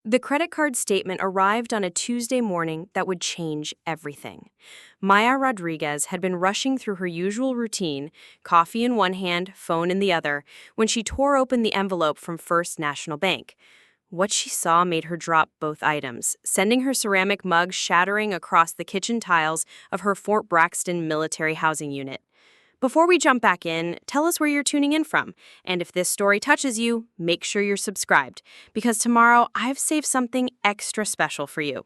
The credit card statement arrived on a Tuesday morning that would change everything. Maya Rodriguez had been rushing through her usual routine, coffee in one hand, phone in the other, when she tore open the envelope from First National Bank. What she saw made her drop both items, sending her ceramic mug shattering across the kitchen tiles of her Fort Braxton military housing unit. Before we jump back in, tell us where you're tuning in from. And if this story touches you, make sure you're subscribed, because tomorrow I've saved something extra special for you.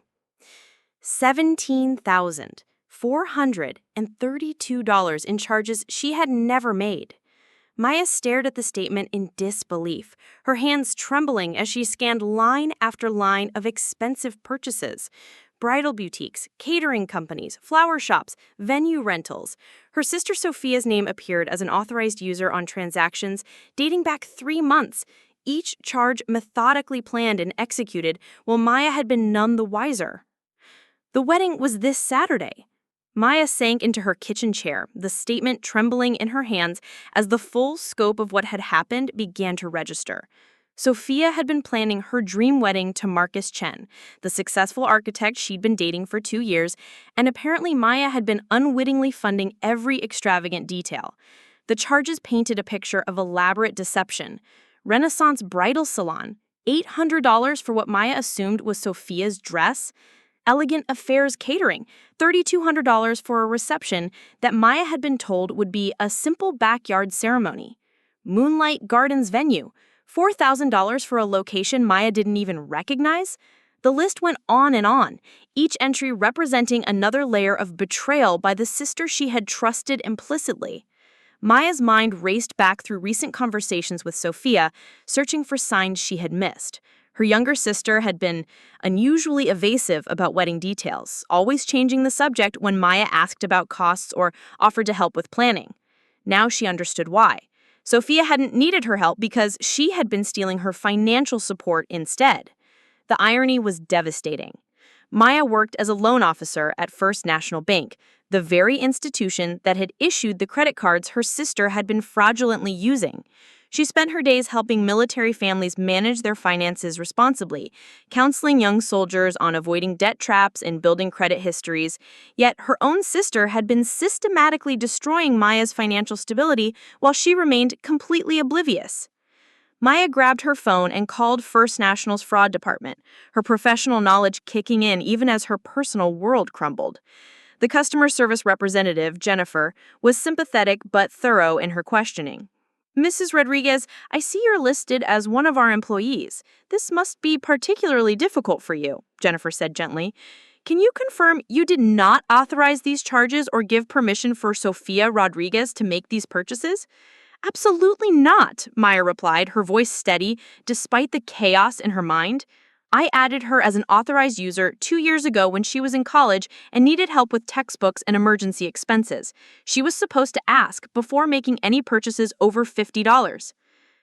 $17,432 in charges she had never made. Maya stared at the statement in disbelief, her hands trembling as she scanned line after line of expensive purchases. Bridal boutiques, catering companies, flower shops, venue rentals. Her sister Sophia's name appeared as an authorized user on transactions dating back 3 months, each charge methodically planned and executed while Maya had been none the wiser. The wedding was this Saturday. Maya sank into her kitchen chair, the statement trembling in her hands as the full scope of what had happened began to register. Sophia had been planning her dream wedding to Marcus Chen, the successful architect she'd been dating for 2 years, and apparently Maya had been unwittingly funding every extravagant detail. The charges painted a picture of elaborate deception. Renaissance Bridal Salon, $800 for what Maya assumed was Sophia's dress. Elegant Affairs Catering, $3,200 for a reception that Maya had been told would be a simple backyard ceremony. Moonlight Gardens venue, $4,000 for a location Maya didn't even recognize. The list went on, each entry representing another layer of betrayal by the sister she had trusted implicitly. Maya's mind raced back through recent conversations with Sophia, searching for signs she had missed. Her younger sister had been unusually evasive about wedding details, always changing the subject when Maya asked about costs or offered to help with planning. Now she understood why. Sophia hadn't needed her help because she had been stealing her financial support instead. The irony was devastating. Maya worked as a loan officer at First National Bank, the very institution that had issued the credit cards her sister had been fraudulently using. She spent her days helping military families manage their finances responsibly, counseling young soldiers on avoiding debt traps and building credit histories. Yet her own sister had been systematically destroying Maya's financial stability while she remained completely oblivious. Maya grabbed her phone and called First National's fraud department, her professional knowledge kicking in even as her personal world crumbled. The customer service representative, Jennifer, was sympathetic but thorough in her questioning. "Mrs. Rodriguez, I see you're listed as one of our employees. This must be particularly difficult for you," Jennifer said gently. "Can you confirm you did not authorize these charges or give permission for Sophia Rodriguez to make these purchases?" "Absolutely not," Maya replied, her voice steady despite the chaos in her mind. "I added her as an authorized user 2 years ago when she was in college and needed help with textbooks and emergency expenses. She was supposed to ask before making any purchases over $50.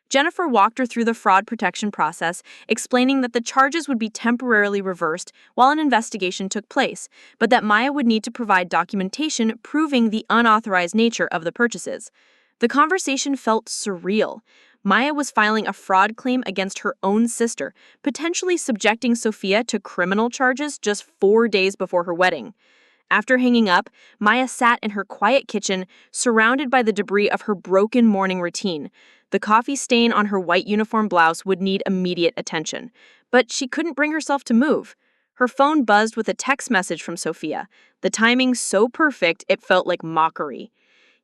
Jennifer walked her through the fraud protection process, explaining that the charges would be temporarily reversed while an investigation took place, but that Maya would need to provide documentation proving the unauthorized nature of the purchases. The conversation felt surreal. Maya was filing a fraud claim against her own sister, potentially subjecting Sophia to criminal charges just 4 days before her wedding. After hanging up, Maya sat in her quiet kitchen, surrounded by the debris of her broken morning routine. The coffee stain on her white uniform blouse would need immediate attention, but she couldn't bring herself to move. Her phone buzzed with a text message from Sophia, the timing so perfect it felt like mockery.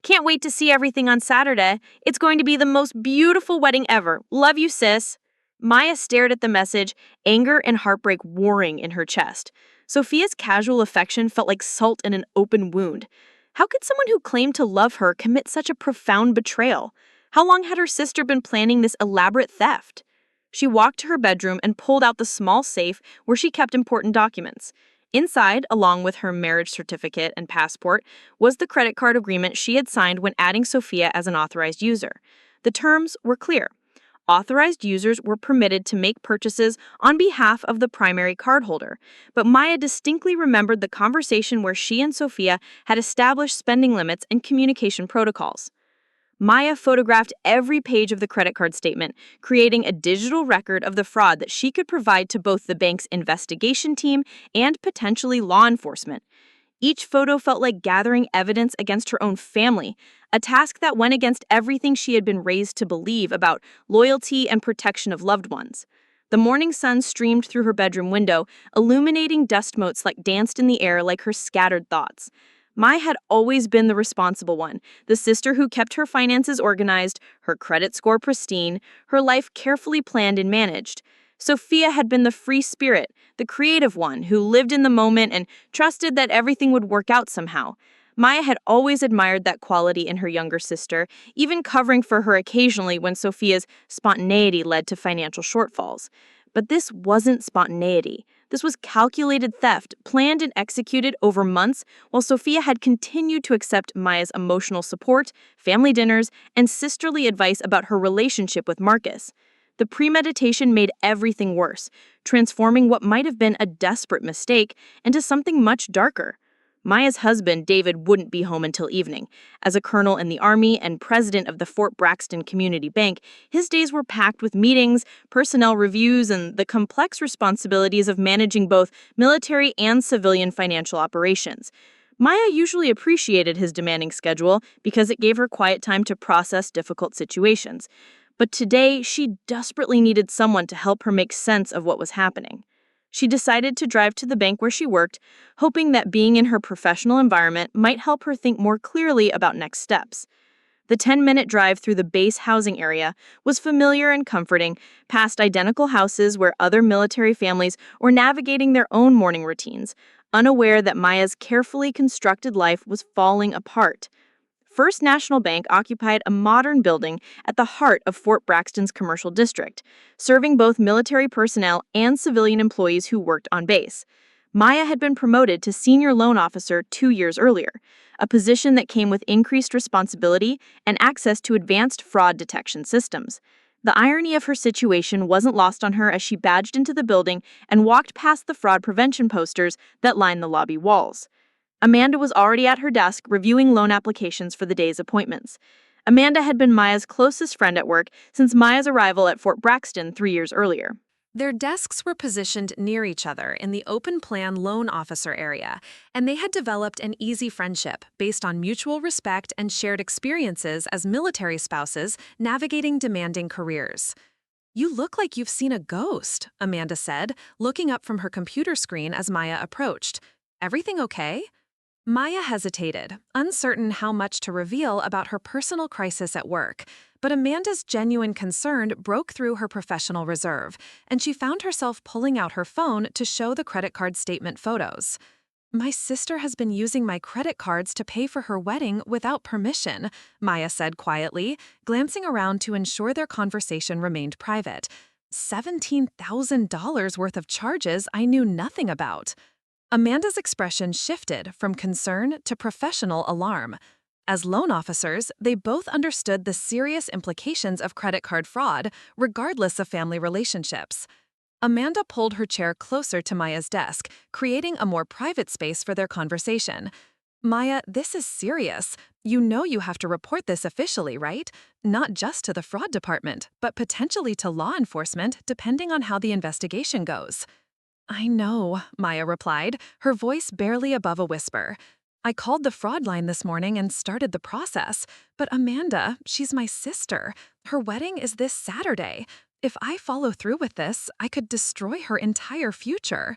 "Can't wait to see everything on Saturday. It's going to be the most beautiful wedding ever. Love you, sis." Maya stared at the message, anger and heartbreak warring in her chest. Sophia's casual affection felt like salt in an open wound. How could someone who claimed to love her commit such a profound betrayal? How long had her sister been planning this elaborate theft? She walked to her bedroom and pulled out the small safe where she kept important documents. Inside, along with her marriage certificate and passport, was the credit card agreement she had signed when adding Sophia as an authorized user. The terms were clear. Authorized users were permitted to make purchases on behalf of the primary cardholder, but Maya distinctly remembered the conversation where she and Sophia had established spending limits and communication protocols. Maya photographed every page of the credit card statement, creating a digital record of the fraud that she could provide to both the bank's investigation team and potentially law enforcement. Each photo felt like gathering evidence against her own family, a task that went against everything she had been raised to believe about loyalty and protection of loved ones. The morning sun streamed through her bedroom window, illuminating dust motes like danced in the air like her scattered thoughts. Mai had always been the responsible one, the sister who kept her finances organized, her credit score pristine, her life carefully planned and managed. Sophia had been the free spirit, the creative one who lived in the moment and trusted that everything would work out somehow. Maya had always admired that quality in her younger sister, even covering for her occasionally when Sophia's spontaneity led to financial shortfalls. But this wasn't spontaneity. This was calculated theft, planned and executed over months, while Sophia had continued to accept Maya's emotional support, family dinners, and sisterly advice about her relationship with Marcus. The premeditation made everything worse, transforming what might have been a desperate mistake into something much darker. Maya's husband, David, wouldn't be home until evening. As a colonel in the Army and president of the Fort Braxton Community Bank, his days were packed with meetings, personnel reviews, and the complex responsibilities of managing both military and civilian financial operations. Maya usually appreciated his demanding schedule because it gave her quiet time to process difficult situations. But today, she desperately needed someone to help her make sense of what was happening. She decided to drive to the bank where she worked, hoping that being in her professional environment might help her think more clearly about next steps. The 10-minute drive through the base housing area was familiar and comforting, past identical houses where other military families were navigating their own morning routines, unaware that Maya's carefully constructed life was falling apart. First National Bank occupied a modern building at the heart of Fort Braxton's commercial district, serving both military personnel and civilian employees who worked on base. Maya had been promoted to senior loan officer 2 years earlier, a position that came with increased responsibility and access to advanced fraud detection systems. The irony of her situation wasn't lost on her as she badged into the building and walked past the fraud prevention posters that lined the lobby walls. Amanda was already at her desk reviewing loan applications for the day's appointments. Amanda had been Maya's closest friend at work since Maya's arrival at Fort Braxton 3 years earlier. Their desks were positioned near each other in the open-plan loan officer area, and they had developed an easy friendship based on mutual respect and shared experiences as military spouses navigating demanding careers. "You look like you've seen a ghost," Amanda said, looking up from her computer screen as Maya approached. "Everything okay?" Maya hesitated, uncertain how much to reveal about her personal crisis at work, but Amanda's genuine concern broke through her professional reserve, and she found herself pulling out her phone to show the credit card statement photos. "My sister has been using my credit cards to pay for her wedding without permission," Maya said quietly, glancing around to ensure their conversation remained private. $17,000 worth of charges I knew nothing about. Amanda's expression shifted from concern to professional alarm. As loan officers, they both understood the serious implications of credit card fraud, regardless of family relationships. Amanda pulled her chair closer to Maya's desk, creating a more private space for their conversation. "Maya, this is serious. You know you have to report this officially, right? Not just to the fraud department, but potentially to law enforcement, depending on how the investigation goes." "I know," Maya replied, her voice barely above a whisper. "I called the fraud line this morning and started the process. But Amanda, she's my sister. Her wedding is this Saturday. If I follow through with this, I could destroy her entire future."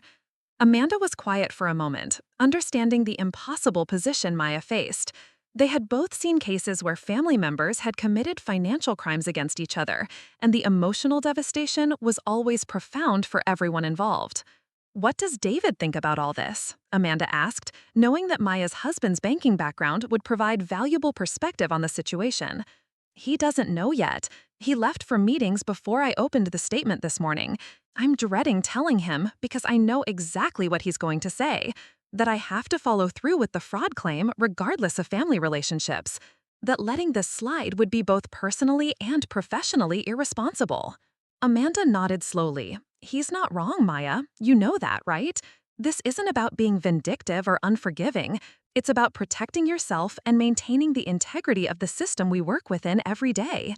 Amanda was quiet for a moment, understanding the impossible position Maya faced. They had both seen cases where family members had committed financial crimes against each other, and the emotional devastation was always profound for everyone involved. "What does David think about all this?" Amanda asked, knowing that Maya's husband's banking background would provide valuable perspective on the situation. "He doesn't know yet. He left for meetings before I opened the statement this morning. I'm dreading telling him because I know exactly what he's going to say. That I have to follow through with the fraud claim regardless of family relationships. That letting this slide would be both personally and professionally irresponsible." Amanda nodded slowly. "He's not wrong, Maya. You know that, right? This isn't about being vindictive or unforgiving. It's about protecting yourself and maintaining the integrity of the system we work within every day.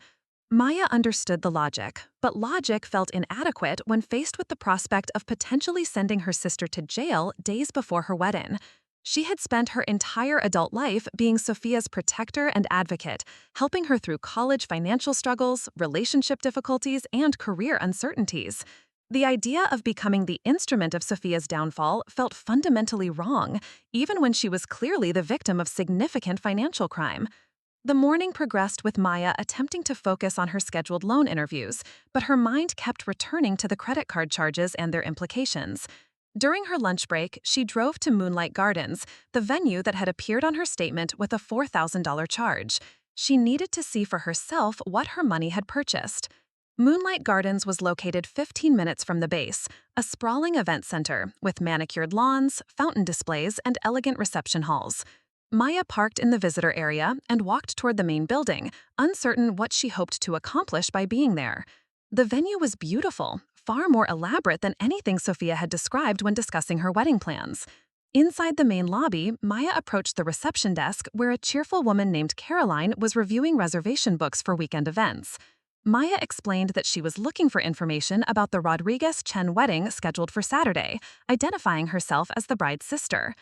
Maya understood the logic, but logic felt inadequate when faced with the prospect of potentially sending her sister to jail days before her wedding. She had spent her entire adult life being Sophia's protector and advocate, helping her through college financial struggles, relationship difficulties, and career uncertainties. The idea of becoming the instrument of Sophia's downfall felt fundamentally wrong, even when she was clearly the victim of significant financial crime. The morning progressed with Maya attempting to focus on her scheduled loan interviews, but her mind kept returning to the credit card charges and their implications. During her lunch break, she drove to Moonlight Gardens, the venue that had appeared on her statement with a $4,000 charge. She needed to see for herself what her money had purchased. Moonlight Gardens was located 15 minutes from the base, a sprawling event center with manicured lawns, fountain displays, and elegant reception halls. Maya parked in the visitor area and walked toward the main building, uncertain what she hoped to accomplish by being there. The venue was beautiful, far more elaborate than anything Sophia had described when discussing her wedding plans. Inside the main lobby, Maya approached the reception desk where a cheerful woman named Caroline was reviewing reservation books for weekend events. Maya explained that she was looking for information about the Rodriguez-Chen wedding scheduled for Saturday, identifying herself as the bride's sister.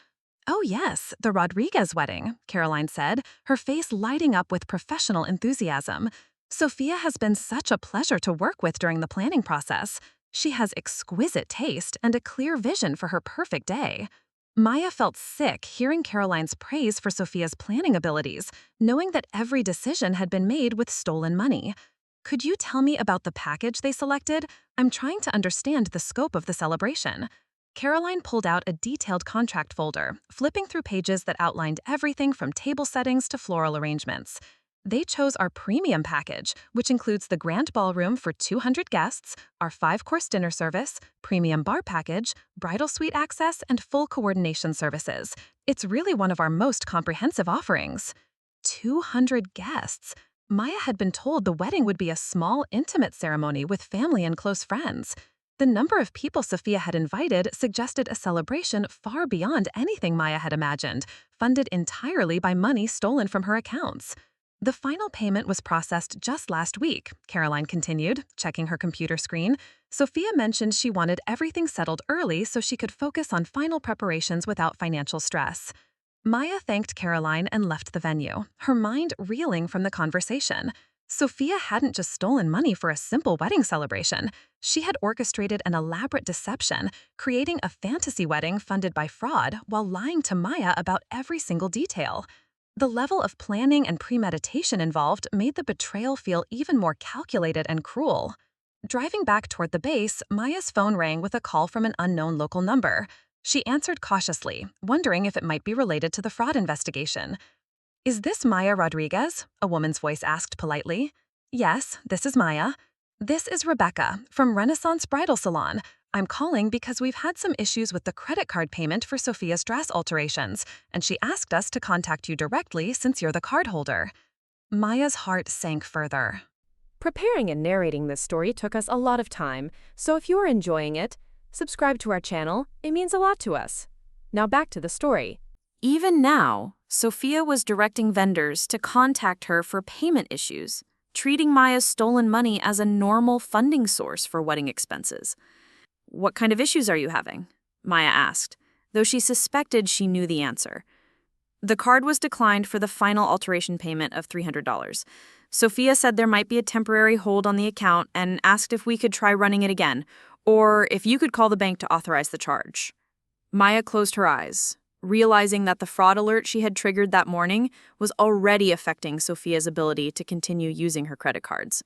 "Oh yes, the Rodriguez wedding," Caroline said, her face lighting up with professional enthusiasm. "Sophia has been such a pleasure to work with during the planning process. She has exquisite taste and a clear vision for her perfect day." Maya felt sick hearing Caroline's praise for Sophia's planning abilities, knowing that every decision had been made with stolen money. "Could you tell me about the package they selected? I'm trying to understand the scope of the celebration." Caroline pulled out a detailed contract folder, flipping through pages that outlined everything from table settings to floral arrangements. "They chose our premium package, which includes the grand ballroom for 200 guests, our 5-course dinner service, premium bar package, bridal suite access, and full coordination services. It's really one of our most comprehensive offerings." 200 guests. Maya had been told the wedding would be a small, intimate ceremony with family and close friends. The number of people Sophia had invited suggested a celebration far beyond anything Maya had imagined, funded entirely by money stolen from her accounts. "The final payment was processed just last week," Caroline continued, checking her computer screen. "Sophia mentioned she wanted everything settled early so she could focus on final preparations without financial stress." Maya thanked Caroline and left the venue, her mind reeling from the conversation. Sophia hadn't just stolen money for a simple wedding celebration. She had orchestrated an elaborate deception, creating a fantasy wedding funded by fraud while lying to Maya about every single detail. The level of planning and premeditation involved made the betrayal feel even more calculated and cruel. Driving back toward the base, Maya's phone rang with a call from an unknown local number. She answered cautiously, wondering if it might be related to the fraud investigation. "Is this Maya Rodriguez?" a woman's voice asked politely. "Yes, this is Maya." "This is Rebecca from Renaissance Bridal Salon. I'm calling because we've had some issues with the credit card payment for Sophia's dress alterations, and she asked us to contact you directly since you're the cardholder." Maya's heart sank further. Preparing and narrating this story took us a lot of time, so if you are enjoying it, subscribe to our channel. It means a lot to us. Now back to the story. Even now, Sophia was directing vendors to contact her for payment issues, treating Maya's stolen money as a normal funding source for wedding expenses. "What kind of issues are you having?" Maya asked, though she suspected she knew the answer. The card was declined for the final alteration payment of $300. Sophia said there might be a temporary hold on the account and asked if we could try running it again, or if you could call the bank to authorize the charge. Maya closed her eyes, realizing that the fraud alert she had triggered that morning was already affecting Sophia's ability to continue using her credit cards.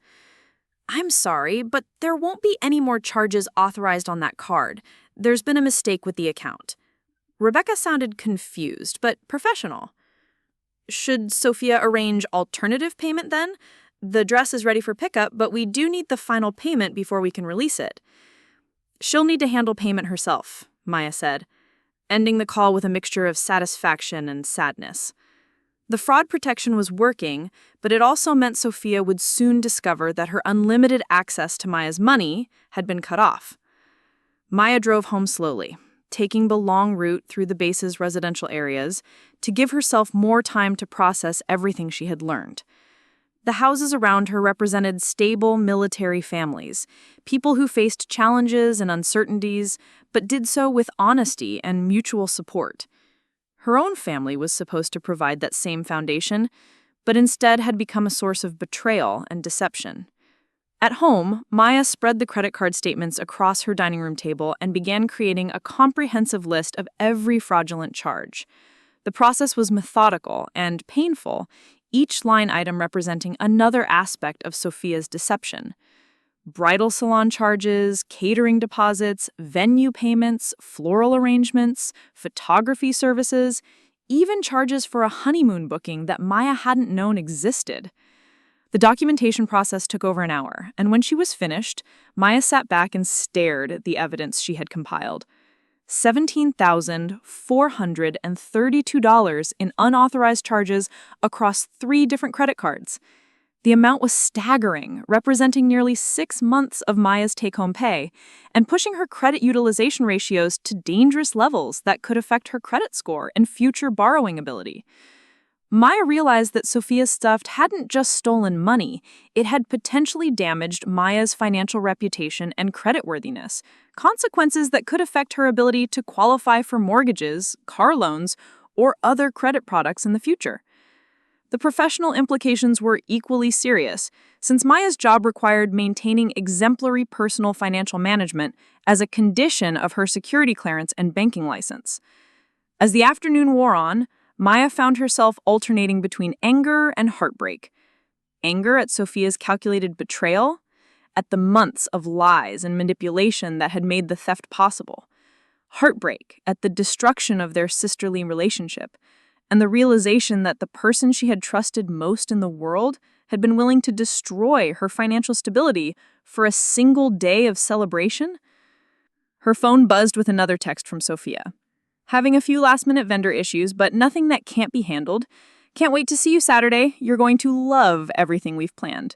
"I'm sorry, but there won't be any more charges authorized on that card. There's been a mistake with the account." Rebecca sounded confused, but professional. "Should Sophia arrange alternative payment then? The dress is ready for pickup, but we do need the final payment before we can release it." "She'll need to handle payment herself," Maya said, ending the call with a mixture of satisfaction and sadness. The fraud protection was working, but it also meant Sophia would soon discover that her unlimited access to Maya's money had been cut off. Maya drove home slowly, taking the long route through the base's residential areas to give herself more time to process everything she had learned. The houses around her represented stable military families, people who faced challenges and uncertainties, but did so with honesty and mutual support. Her own family was supposed to provide that same foundation, but instead had become a source of betrayal and deception. At home, Maya spread the credit card statements across her dining room table and began creating a comprehensive list of every fraudulent charge. The process was methodical and painful, each line item representing another aspect of Sophia's deception. Bridal salon charges, catering deposits, venue payments, floral arrangements, photography services, even charges for a honeymoon booking that Maya hadn't known existed. The documentation process took over an hour, and when she was finished, Maya sat back and stared at the evidence she had compiled. $17,432 in unauthorized charges across 3 different credit cards. The amount was staggering, representing nearly 6 months of Maya's take-home pay, and pushing her credit utilization ratios to dangerous levels that could affect her credit score and future borrowing ability. Maya realized that Sophia's theft hadn't just stolen money, it had potentially damaged Maya's financial reputation and creditworthiness, consequences that could affect her ability to qualify for mortgages, car loans, or other credit products in the future. The professional implications were equally serious, since Maya's job required maintaining exemplary personal financial management as a condition of her security clearance and banking license. As the afternoon wore on, Maya found herself alternating between anger and heartbreak. Anger at Sophia's calculated betrayal, at the months of lies and manipulation that had made the theft possible. Heartbreak at the destruction of their sisterly relationship, and the realization that the person she had trusted most in the world had been willing to destroy her financial stability for a single day of celebration. Her phone buzzed with another text from Sophia. Having a few last-minute vendor issues, but nothing that can't be handled. Can't wait to see you Saturday. You're going to love everything we've planned.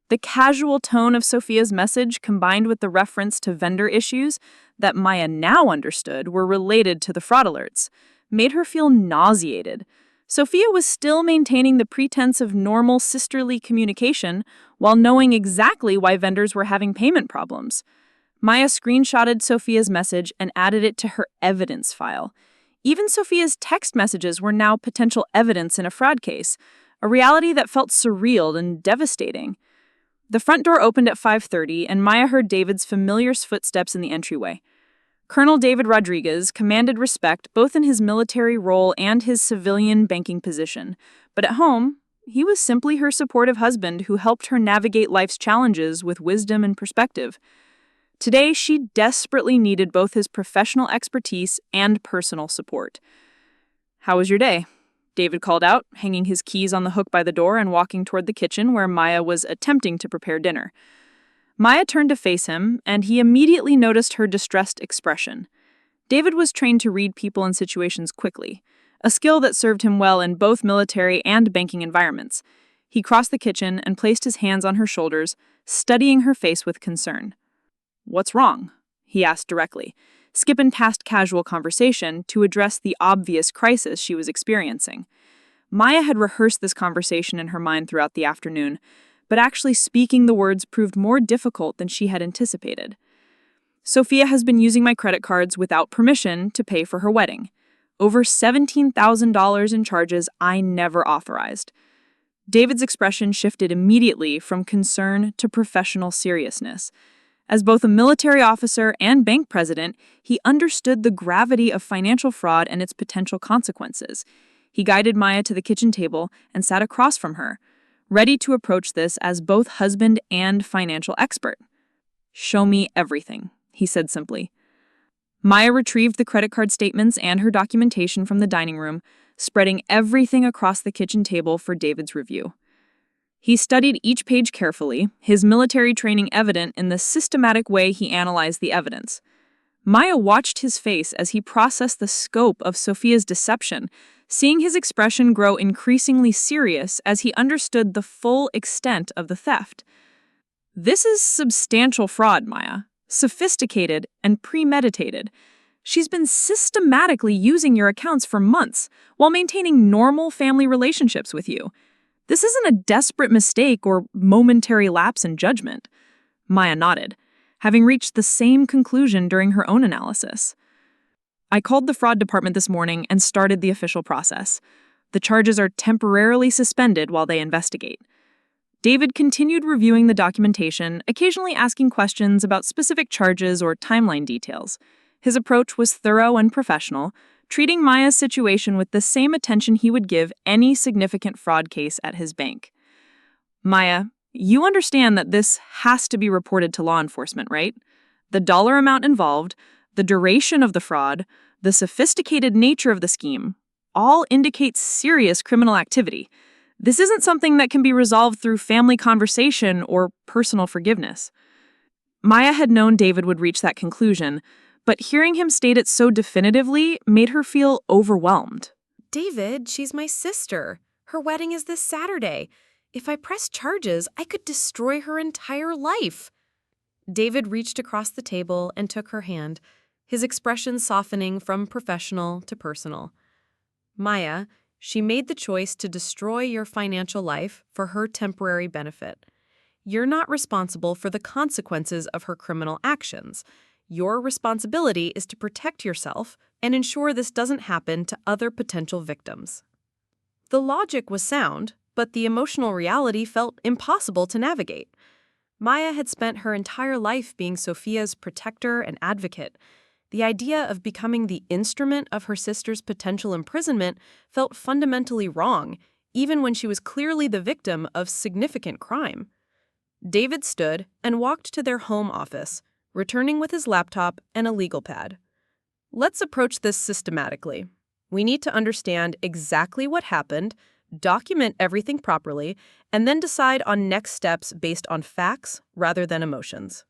The casual tone of Sophia's message, combined with the reference to vendor issues that Maya now understood were related to the fraud alerts, made her feel nauseated. Sophia was still maintaining the pretense of normal sisterly communication while knowing exactly why vendors were having payment problems. Maya screenshotted Sophia's message and added it to her evidence file. Even Sophia's text messages were now potential evidence in a fraud case, a reality that felt surreal and devastating. The front door opened at 5:30, and Maya heard David's familiar footsteps in the entryway. Colonel David Rodriguez commanded respect both in his military role and his civilian banking position, but at home, he was simply her supportive husband who helped her navigate life's challenges with wisdom and perspective. Today, she desperately needed both his professional expertise and personal support. "How was your day?" David called out, hanging his keys on the hook by the door and walking toward the kitchen where Maya was attempting to prepare dinner. Maya turned to face him, and he immediately noticed her distressed expression. David was trained to read people and situations quickly, a skill that served him well in both military and banking environments. He crossed the kitchen and placed his hands on her shoulders, studying her face with concern. "What's wrong?" he asked directly, skipping past casual conversation to address the obvious crisis she was experiencing. Maya had rehearsed this conversation in her mind throughout the afternoon, but actually speaking the words proved more difficult than she had anticipated. "Sophia has been using my credit cards without permission to pay for her wedding. Over $17,000 in charges I never authorized." David's expression shifted immediately from concern to professional seriousness. As both a military officer and bank president, he understood the gravity of financial fraud and its potential consequences. He guided Maya to the kitchen table and sat across from her, ready to approach this as both husband and financial expert. "Show me everything," he said simply. Maya retrieved the credit card statements and her documentation from the dining room, spreading everything across the kitchen table for David's review. He studied each page carefully, his military training evident in the systematic way he analyzed the evidence. Maya watched his face as he processed the scope of Sophia's deception, seeing his expression grow increasingly serious as he understood the full extent of the theft. "This is substantial fraud, Maya. Sophisticated and premeditated. She's been systematically using your accounts for months while maintaining normal family relationships with you. This isn't a desperate mistake or momentary lapse in judgment. Maya nodded, having reached the same conclusion during her own analysis. I called the fraud department this morning and started the official process. The charges are temporarily suspended while they investigate. David continued reviewing the documentation, occasionally asking questions about specific charges or timeline details. His approach was thorough and professional, treating Maya's situation with the same attention he would give any significant fraud case at his bank. Maya, you understand that this has to be reported to law enforcement, right? The dollar amount involved, the duration of the fraud, the sophisticated nature of the scheme, all indicate serious criminal activity. This isn't something that can be resolved through family conversation or personal forgiveness. Maya had known David would reach that conclusion, but hearing him state it so definitively made her feel overwhelmed. David, she's my sister. Her wedding is this Saturday. If I press charges, I could destroy her entire life. David reached across the table and took her hand, his expression softening from professional to personal. Maya, she made the choice to destroy your financial life for her temporary benefit. You're not responsible for the consequences of her criminal actions. Your responsibility is to protect yourself and ensure this doesn't happen to other potential victims. The logic was sound, but the emotional reality felt impossible to navigate. Maya had spent her entire life being Sophia's protector and advocate. The idea of becoming the instrument of her sister's potential imprisonment felt fundamentally wrong, even when she was clearly the victim of significant crime. David stood and walked to their home office, returning with his laptop and a legal pad. Let's approach this systematically. We need to understand exactly what happened, document everything properly, and then decide on next steps based on facts rather than emotions.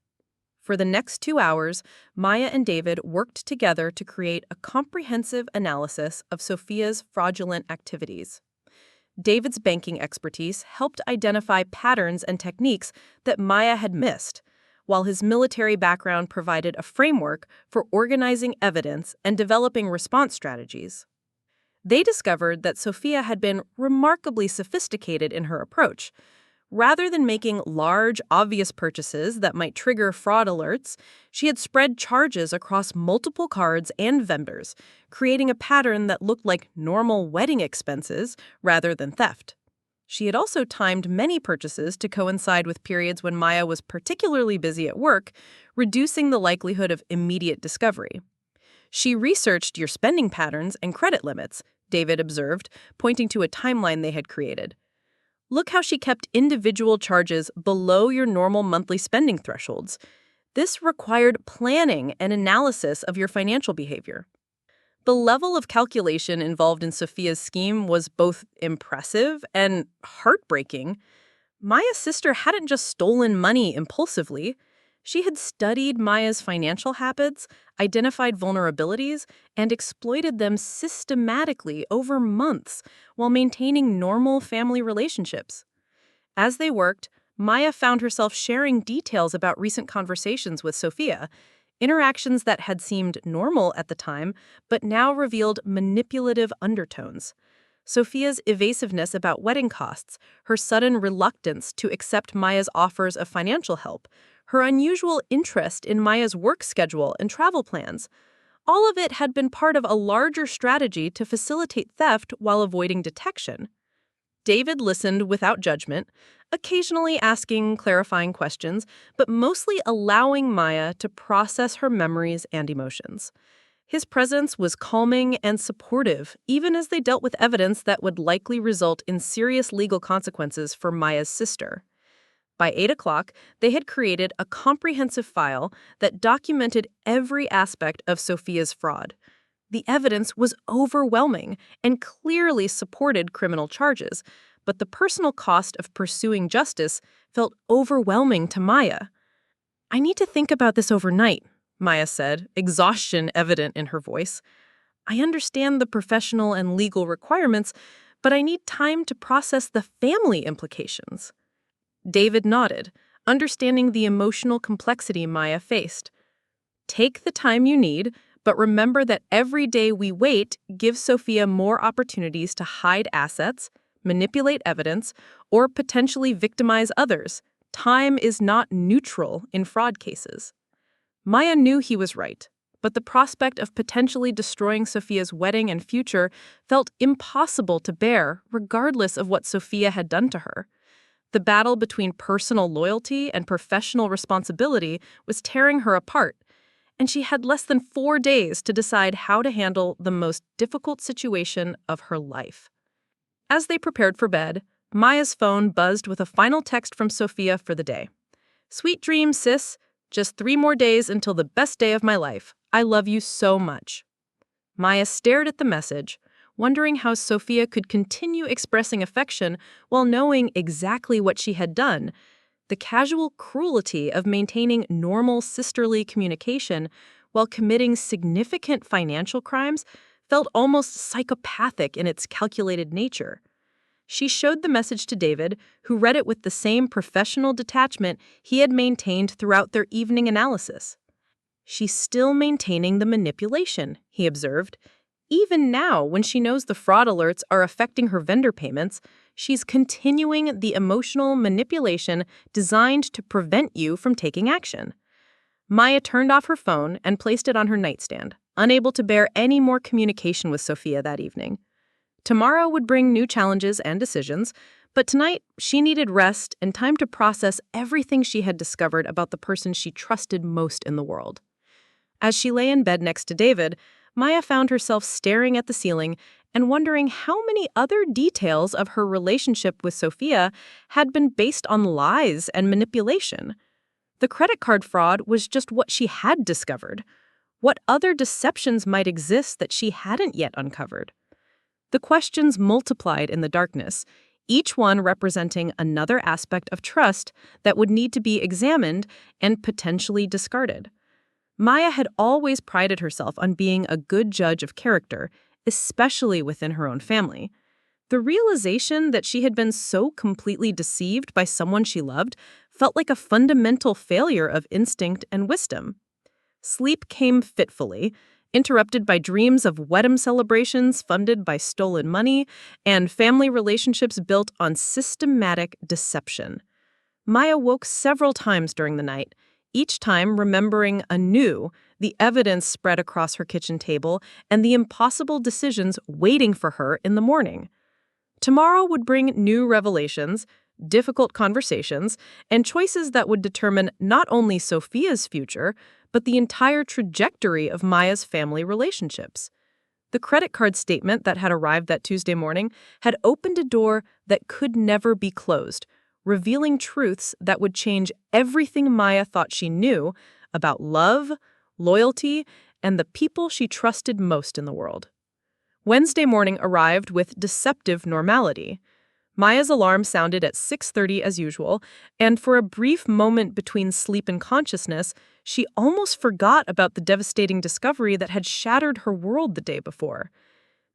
For the next 2 hours, Maya and David worked together to create a comprehensive analysis of Sophia's fraudulent activities. David's banking expertise helped identify patterns and techniques that Maya had missed, while his military background provided a framework for organizing evidence and developing response strategies. They discovered that Sophia had been remarkably sophisticated in her approach. Rather than making large, obvious purchases that might trigger fraud alerts, she had spread charges across multiple cards and vendors, creating a pattern that looked like normal wedding expenses rather than theft. She had also timed many purchases to coincide with periods when Maya was particularly busy at work, reducing the likelihood of immediate discovery. She researched your spending patterns and credit limits, David observed, pointing to a timeline they had created. Look how she kept individual charges below your normal monthly spending thresholds. This required planning and analysis of your financial behavior. The level of calculation involved in Sophia's scheme was both impressive and heartbreaking. Maya's sister hadn't just stolen money impulsively. She had studied Maya's financial habits, identified vulnerabilities, and exploited them systematically over months while maintaining normal family relationships. As they worked, Maya found herself sharing details about recent conversations with Sophia, interactions that had seemed normal at the time, but now revealed manipulative undertones. Sophia's evasiveness about wedding costs, her sudden reluctance to accept Maya's offers of financial help, her unusual interest in Maya's work schedule and travel plans. All of it had been part of a larger strategy to facilitate theft while avoiding detection. David listened without judgment, occasionally asking clarifying questions, but mostly allowing Maya to process her memories and emotions. His presence was calming and supportive, even as they dealt with evidence that would likely result in serious legal consequences for Maya's sister. By 8 o'clock, they had created a comprehensive file that documented every aspect of Sophia's fraud. The evidence was overwhelming and clearly supported criminal charges, but the personal cost of pursuing justice felt overwhelming to Maya. "I need to think about this overnight," Maya said, exhaustion evident in her voice. "I understand the professional and legal requirements, but I need time to process the family implications." David nodded, understanding the emotional complexity Maya faced. "Take the time you need, But remember that every day we wait gives Sophia more opportunities to hide assets, manipulate evidence, or potentially victimize others. Time is not neutral in fraud cases. Maya knew he was right, but the prospect of potentially destroying Sophia's wedding and future felt impossible to bear, regardless of what Sophia had done to her. The battle between personal loyalty and professional responsibility was tearing her apart, and she had less than 4 days to decide how to handle the most difficult situation of her life. As they prepared for bed, Maya's phone buzzed with a final text from Sophia for the day. "Sweet dreams, sis. Just 3 more days until the best day of my life. I love you so much." Maya stared at the message, wondering how Sophia could continue expressing affection while knowing exactly what she had done. The casual cruelty of maintaining normal sisterly communication while committing significant financial crimes felt almost psychopathic in its calculated nature. She showed the message to David, who read it with the same professional detachment he had maintained throughout their evening analysis. "She's still maintaining the manipulation," he observed. "Even now, when she knows the fraud alerts are affecting her vendor payments, she's continuing the emotional manipulation designed to prevent you from taking action." Maya turned off her phone and placed it on her nightstand, unable to bear any more communication with Sophia that evening. Tomorrow would bring new challenges and decisions, but tonight she needed rest and time to process everything she had discovered about the person she trusted most in the world. As she lay in bed next to David, Maya found herself staring at the ceiling and wondering how many other details of her relationship with Sophia had been based on lies and manipulation. The credit card fraud was just what she had discovered. What other deceptions might exist that she hadn't yet uncovered? The questions multiplied in the darkness, each one representing another aspect of trust that would need to be examined and potentially discarded. Maya had always prided herself on being a good judge of character, especially within her own family. The realization that she had been so completely deceived by someone she loved felt like a fundamental failure of instinct and wisdom. Sleep came fitfully, interrupted by dreams of wedding celebrations funded by stolen money and family relationships built on systematic deception. Maya woke several times during the night, each time remembering anew the evidence spread across her kitchen table and the impossible decisions waiting for her in the morning. Tomorrow would bring new revelations, difficult conversations, and choices that would determine not only Sophia's future, but the entire trajectory of Maya's family relationships. The credit card statement that had arrived that Tuesday morning had opened a door that could never be closed, revealing truths that would change everything Maya thought she knew about love, loyalty, and the people she trusted most in the world. Wednesday morning arrived with deceptive normality. Maya's alarm sounded at 6:30 as usual, and for a brief moment between sleep and consciousness, she almost forgot about the devastating discovery that had shattered her world the day before.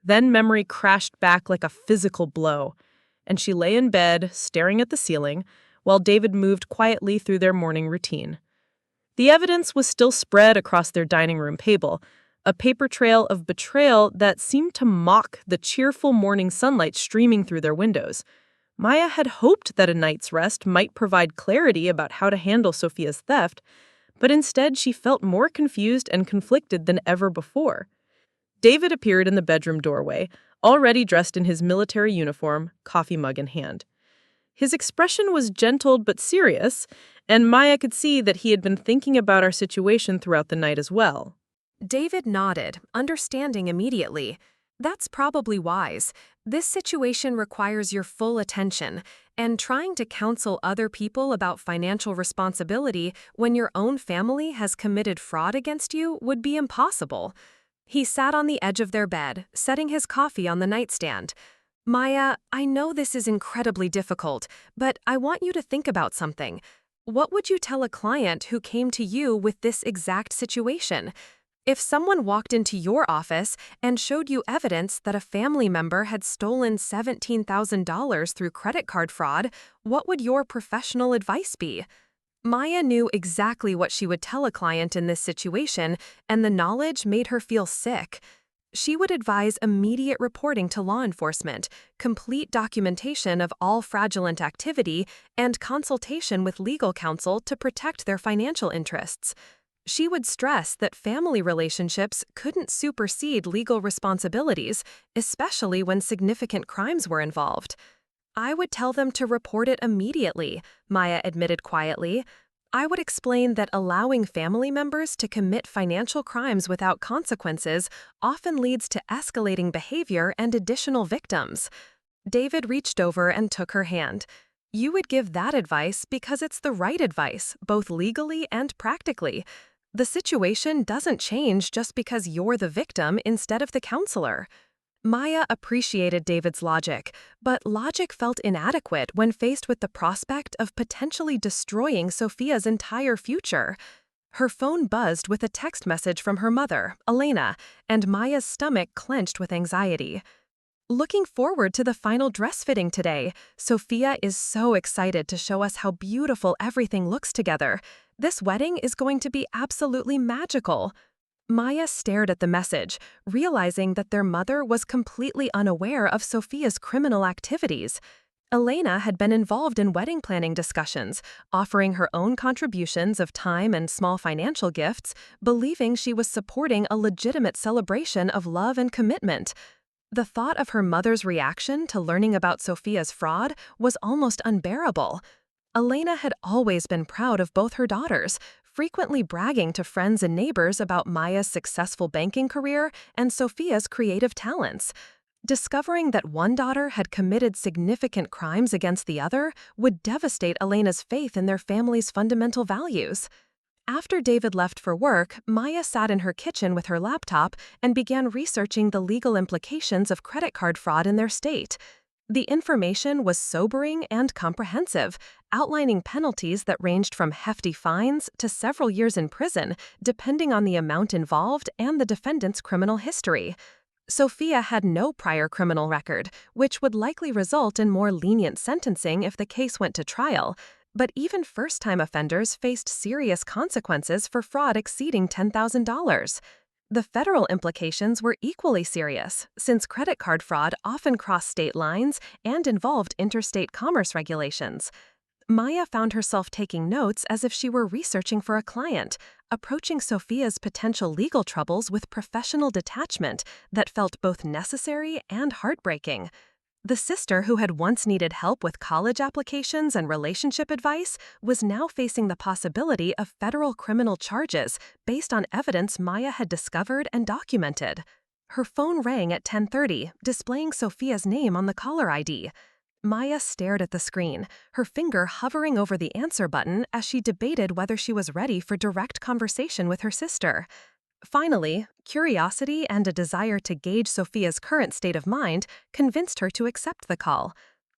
Then memory crashed back like a physical blow, and she lay in bed, staring at the ceiling, while David moved quietly through their morning routine. The evidence was still spread across their dining room table, a paper trail of betrayal that seemed to mock the cheerful morning sunlight streaming through their windows. Maya had hoped that a night's rest might provide clarity about how to handle Sophia's theft, but instead she felt more confused and conflicted than ever before. David appeared in the bedroom doorway, already dressed in his military uniform, coffee mug in hand. His expression was gentle but serious, and Maya could see that he had been thinking about our situation throughout the night as well. David nodded, understanding immediately. That's probably wise. This situation requires your full attention, and trying to counsel other people about financial responsibility when your own family has committed fraud against you would be impossible. He sat on the edge of their bed, setting his coffee on the nightstand. Maya, I know this is incredibly difficult, but I want you to think about something. What would you tell a client who came to you with this exact situation? If someone walked into your office and showed you evidence that a family member had stolen $17,000 through credit card fraud, what would your professional advice be? Maya knew exactly what she would tell a client in this situation, and the knowledge made her feel sick. She would advise immediate reporting to law enforcement, complete documentation of all fraudulent activity, and consultation with legal counsel to protect their financial interests. She would stress that family relationships couldn't supersede legal responsibilities, especially when significant crimes were involved. I would tell them to report it immediately, Maya admitted quietly. I would explain that allowing family members to commit financial crimes without consequences often leads to escalating behavior and additional victims. David reached over and took her hand. You would give that advice because it's the right advice, both legally and practically. The situation doesn't change just because you're the victim instead of the counselor. Maya appreciated David's logic, but logic felt inadequate when faced with the prospect of potentially destroying Sophia's entire future. Her phone buzzed with a text message from her mother, Elena, and Maya's stomach clenched with anxiety. Looking forward to the final dress fitting today. Sophia is so excited to show us how beautiful everything looks together. This wedding is going to be absolutely magical. Maya stared at the message, realizing that their mother was completely unaware of Sophia's criminal activities. Elena had been involved in wedding planning discussions, offering her own contributions of time and small financial gifts, believing she was supporting a legitimate celebration of love and commitment. The thought of her mother's reaction to learning about Sophia's fraud was almost unbearable. Elena had always been proud of both her daughters, frequently bragging to friends and neighbors about Maya's successful banking career and Sophia's creative talents. Discovering that one daughter had committed significant crimes against the other would devastate Elena's faith in their family's fundamental values. After David left for work, Maya sat in her kitchen with her laptop and began researching the legal implications of credit card fraud in their state. The information was sobering and comprehensive, outlining penalties that ranged from hefty fines to several years in prison, depending on the amount involved and the defendant's criminal history. Sophia had no prior criminal record, which would likely result in more lenient sentencing if the case went to trial. But even first-time offenders faced serious consequences for fraud exceeding $10,000. The federal implications were equally serious, since credit card fraud often crossed state lines and involved interstate commerce regulations. Maya found herself taking notes as if she were researching for a client, approaching Sophia's potential legal troubles with professional detachment that felt both necessary and heartbreaking. The sister who had once needed help with college applications and relationship advice was now facing the possibility of federal criminal charges based on evidence Maya had discovered and documented. Her phone rang at 10:30, displaying Sophia's name on the caller ID. Maya stared at the screen, her finger hovering over the answer button as she debated whether she was ready for direct conversation with her sister. Finally, curiosity and a desire to gauge Sophia's current state of mind convinced her to accept the call.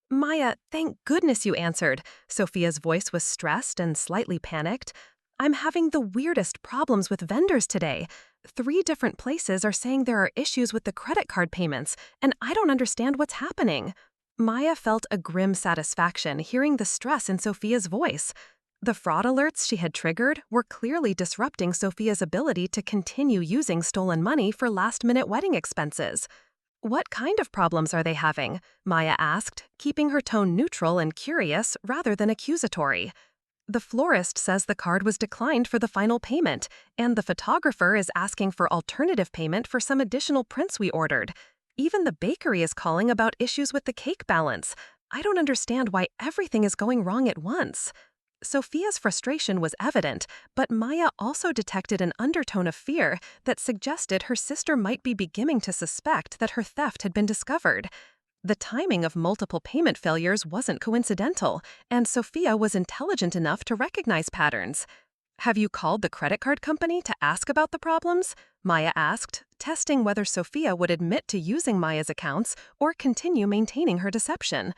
Maya, thank goodness you answered. Sophia's voice was stressed and slightly panicked. I'm having the weirdest problems with vendors today. 3 different places are saying there are issues with the credit card payments, and I don't understand what's happening. Maya felt a grim satisfaction hearing the stress in Sophia's voice. The fraud alerts she had triggered were clearly disrupting Sophia's ability to continue using stolen money for last-minute wedding expenses. What kind of problems are they having? Maya asked, keeping her tone neutral and curious rather than accusatory. The florist says the card was declined for the final payment, and the photographer is asking for alternative payment for some additional prints we ordered. Even the bakery is calling about issues with the cake balance. I don't understand why everything is going wrong at once. Sophia's frustration was evident, but Maya also detected an undertone of fear that suggested her sister might be beginning to suspect that her theft had been discovered. The timing of multiple payment failures wasn't coincidental, and Sophia was intelligent enough to recognize patterns. Have you called the credit card company to ask about the problems? Maya asked, testing whether Sophia would admit to using Maya's accounts or continue maintaining her deception.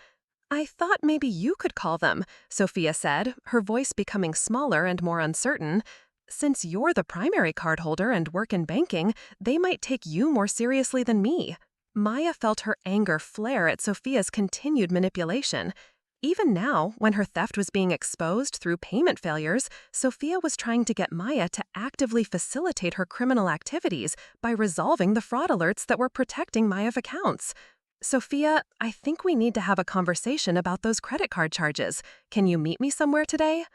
I thought maybe you could call them, Sophia said, her voice becoming smaller and more uncertain. Since you're the primary cardholder and work in banking, they might take you more seriously than me. Maya felt her anger flare at Sophia's continued manipulation. Even now, when her theft was being exposed through payment failures, Sophia was trying to get Maya to actively facilitate her criminal activities by resolving the fraud alerts that were protecting Maya's accounts. Sophia, I think we need to have a conversation about those credit card charges. Can you meet me somewhere today?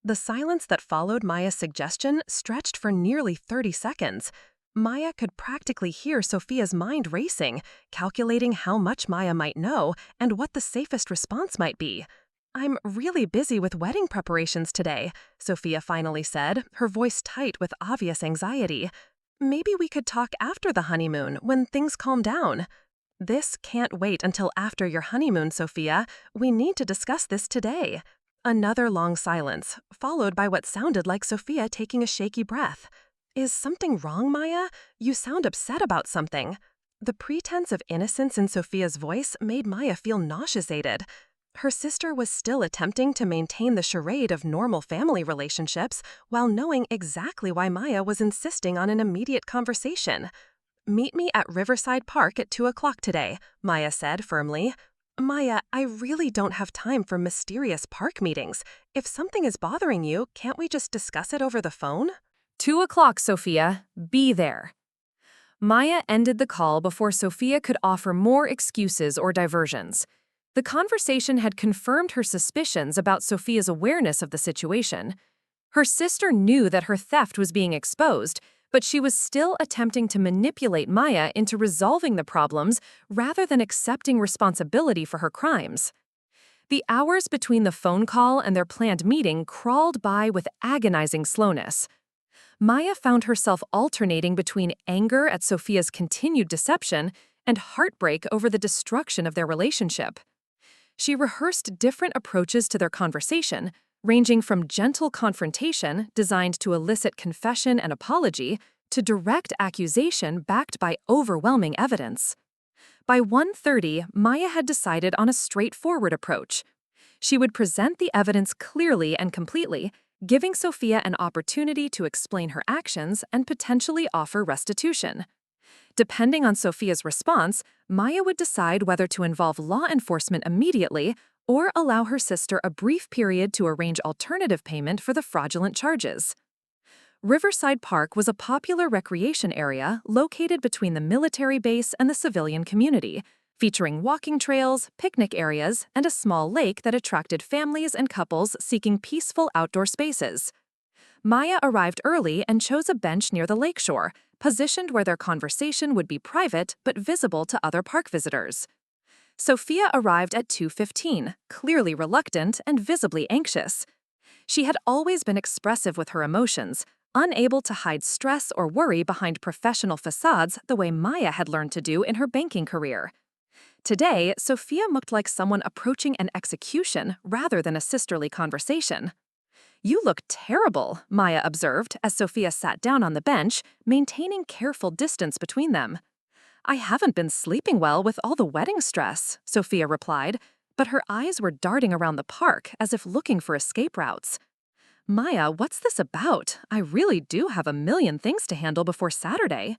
The silence that followed Maya's suggestion stretched for nearly 30 seconds. Maya could practically hear Sophia's mind racing, calculating how much Maya might know and what the safest response might be. I'm really busy with wedding preparations today, Sophia finally said, her voice tight with obvious anxiety. Maybe we could talk after the honeymoon, when things calm down. This can't wait until after your honeymoon, Sophia. We need to discuss this today. Another long silence, followed by what sounded like Sophia taking a shaky breath. Is something wrong, Maya? You sound upset about something. The pretense of innocence in Sophia's voice made Maya feel nauseated. Her sister was still attempting to maintain the charade of normal family relationships while knowing exactly why Maya was insisting on an immediate conversation. Meet me at Riverside Park at 2 o'clock today, Maya said firmly. Maya, I really don't have time for mysterious park meetings. If something is bothering you, can't we just discuss it over the phone? 2 o'clock, Sophia. Be there. Maya ended the call before Sophia could offer more excuses or diversions. The conversation had confirmed her suspicions about Sophia's awareness of the situation. Her sister knew that her theft was being exposed, but she was still attempting to manipulate Maya into resolving the problems rather than accepting responsibility for her crimes. The hours between the phone call and their planned meeting crawled by with agonizing slowness. Maya found herself alternating between anger at Sophia's continued deception and heartbreak over the destruction of their relationship. She rehearsed different approaches to their conversation, ranging from gentle confrontation designed to elicit confession and apology to direct accusation backed by overwhelming evidence. By 1:30, Maya had decided on a straightforward approach. She would present the evidence clearly and completely, giving Sophia an opportunity to explain her actions and potentially offer restitution. Depending on Sophia's response, Maya would decide whether to involve law enforcement immediately or allow her sister a brief period to arrange alternative payment for the fraudulent charges. Riverside Park was a popular recreation area located between the military base and the civilian community, featuring walking trails, picnic areas, and a small lake that attracted families and couples seeking peaceful outdoor spaces. Maya arrived early and chose a bench near the lakeshore, positioned where their conversation would be private but visible to other park visitors. Sophia arrived at 2:15, clearly reluctant and visibly anxious. She had always been expressive with her emotions, unable to hide stress or worry behind professional facades the way Maya had learned to do in her banking career. Today, Sophia looked like someone approaching an execution rather than a sisterly conversation. You look terrible, Maya observed as Sophia sat down on the bench, maintaining careful distance between them. I haven't been sleeping well with all the wedding stress, Sophia replied, but her eyes were darting around the park as if looking for escape routes. Maya, what's this about? I really do have a million things to handle before Saturday.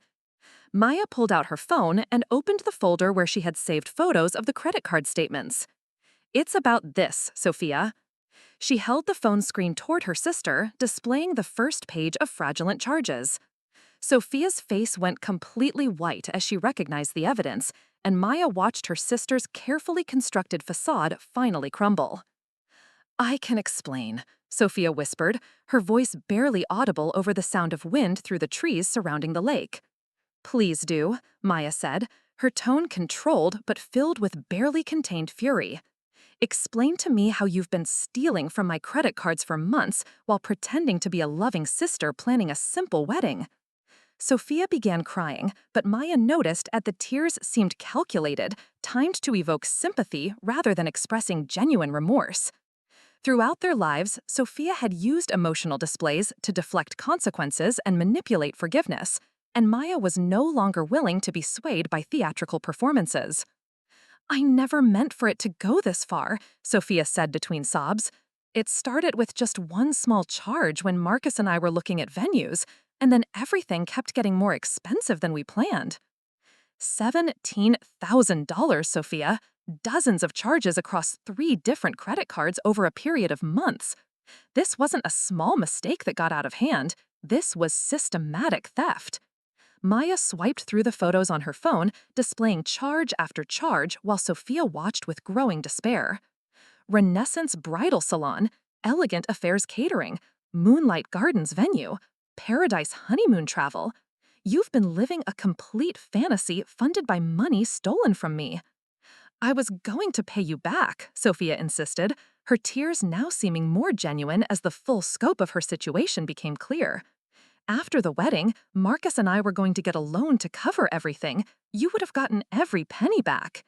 Maya pulled out her phone and opened the folder where she had saved photos of the credit card statements. It's about this, Sophia. She held the phone screen toward her sister, displaying the first page of fraudulent charges. Sophia's face went completely white as she recognized the evidence, and Maya watched her sister's carefully constructed facade finally crumble. I can explain, Sophia whispered, her voice barely audible over the sound of wind through the trees surrounding the lake. Please do, Maya said, her tone controlled but filled with barely contained fury. Explain to me how you've been stealing from my credit cards for months while pretending to be a loving sister planning a simple wedding. Sophia began crying, but Maya noticed that the tears seemed calculated, timed to evoke sympathy rather than expressing genuine remorse. Throughout their lives, Sophia had used emotional displays to deflect consequences and manipulate forgiveness, and Maya was no longer willing to be swayed by theatrical performances. I never meant for it to go this far, Sophia said between sobs. It started with just one small charge when Marcus and I were looking at venues, and then everything kept getting more expensive than we planned. $17,000, Sophia. dozens of charges across 3 different credit cards over a period of months. This wasn't a small mistake that got out of hand. This was systematic theft. Maya swiped through the photos on her phone, displaying charge after charge while Sophia watched with growing despair. Renaissance Bridal Salon, elegant Affairs Catering, Moonlight Gardens venue, Paradise honeymoon travel. You've been living a complete fantasy funded by money stolen from me. I was going to pay you back, Sophia insisted, her tears now seeming more genuine as the full scope of her situation became clear. After the wedding, Marcus and I were going to get a loan to cover everything. You would have gotten every penny back.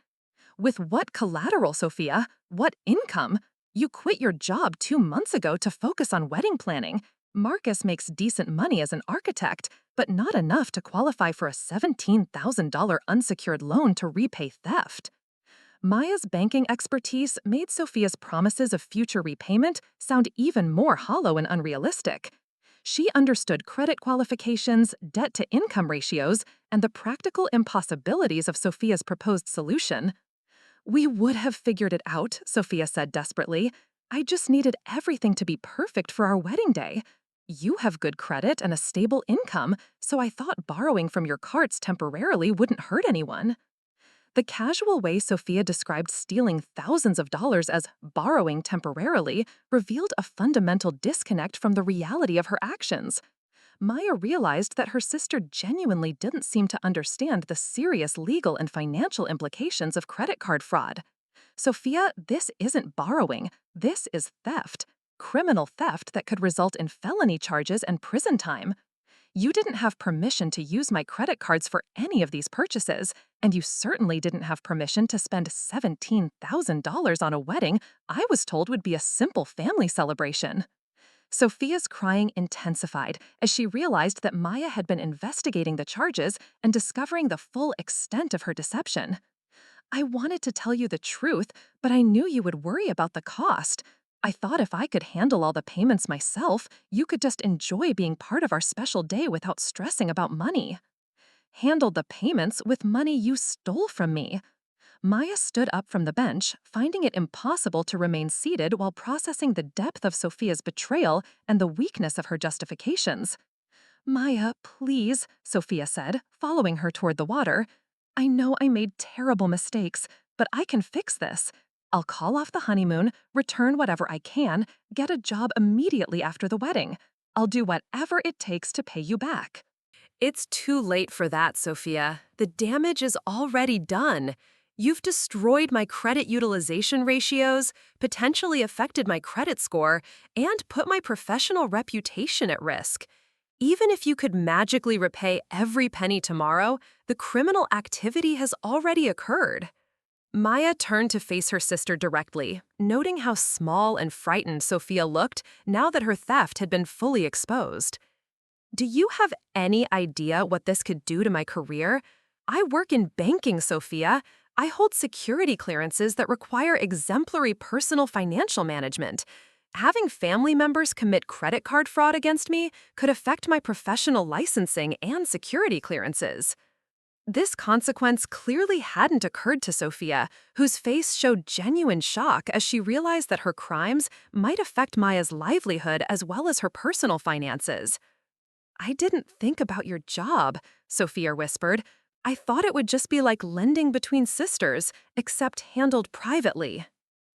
With what collateral, Sophia? What income? You quit your job 2 months ago to focus on wedding planning. Marcus makes decent money as an architect, but not enough to qualify for a $17,000 unsecured loan to repay theft. Maya's banking expertise made Sophia's promises of future repayment sound even more hollow and unrealistic. She understood credit qualifications, debt-to-income ratios, and the practical impossibilities of Sophia's proposed solution. "We would have figured it out," Sophia said desperately. "I just needed everything to be perfect for our wedding day. You have good credit and a stable income, so I thought borrowing from your carts temporarily wouldn't hurt anyone." The casual way Sophia described stealing thousands of dollars as borrowing temporarily revealed a fundamental disconnect from the reality of her actions. Maya realized that her sister genuinely didn't seem to understand the serious legal and financial implications of credit card fraud. "Sophia, this isn't borrowing. This is theft. Criminal theft that could result in felony charges and prison time. You didn't have permission to use my credit cards for any of these purchases, and you certainly didn't have permission to spend $17,000 on a wedding I was told would be a simple family celebration." Sophia's crying intensified as she realized that Maya had been investigating the charges and discovering the full extent of her deception. "I wanted to tell you the truth, but I knew you would worry about the cost. I thought if I could handle all the payments myself, you could just enjoy being part of our special day without stressing about money." "Handle the payments with money you stole from me." Maya stood up from the bench, finding it impossible to remain seated while processing the depth of Sophia's betrayal and the weakness of her justifications. "Maya, please," Sophia said, following her toward the water. "I know I made terrible mistakes, but I can fix this. I'll call off the honeymoon, return whatever I can, get a job immediately after the wedding. I'll do whatever it takes to pay you back." It's too late for that, Sophia. The damage is already done. You've destroyed my credit utilization ratios, potentially affected my credit score, and put my professional reputation at risk. Even if you could magically repay every penny tomorrow, the criminal activity has already occurred. Maya turned to face her sister directly, noting how small and frightened Sophia looked now that her theft had been fully exposed. "Do you have any idea what this could do to my career? I work in banking, Sophia. I hold security clearances that require exemplary personal financial management. Having family members commit credit card fraud against me could affect my professional licensing and security clearances." This consequence clearly hadn't occurred to Sophia, whose face showed genuine shock as she realized that her crimes might affect Maya's livelihood as well as her personal finances. "I didn't think about your job," Sophia whispered. "I thought it would just be like lending between sisters, except handled privately."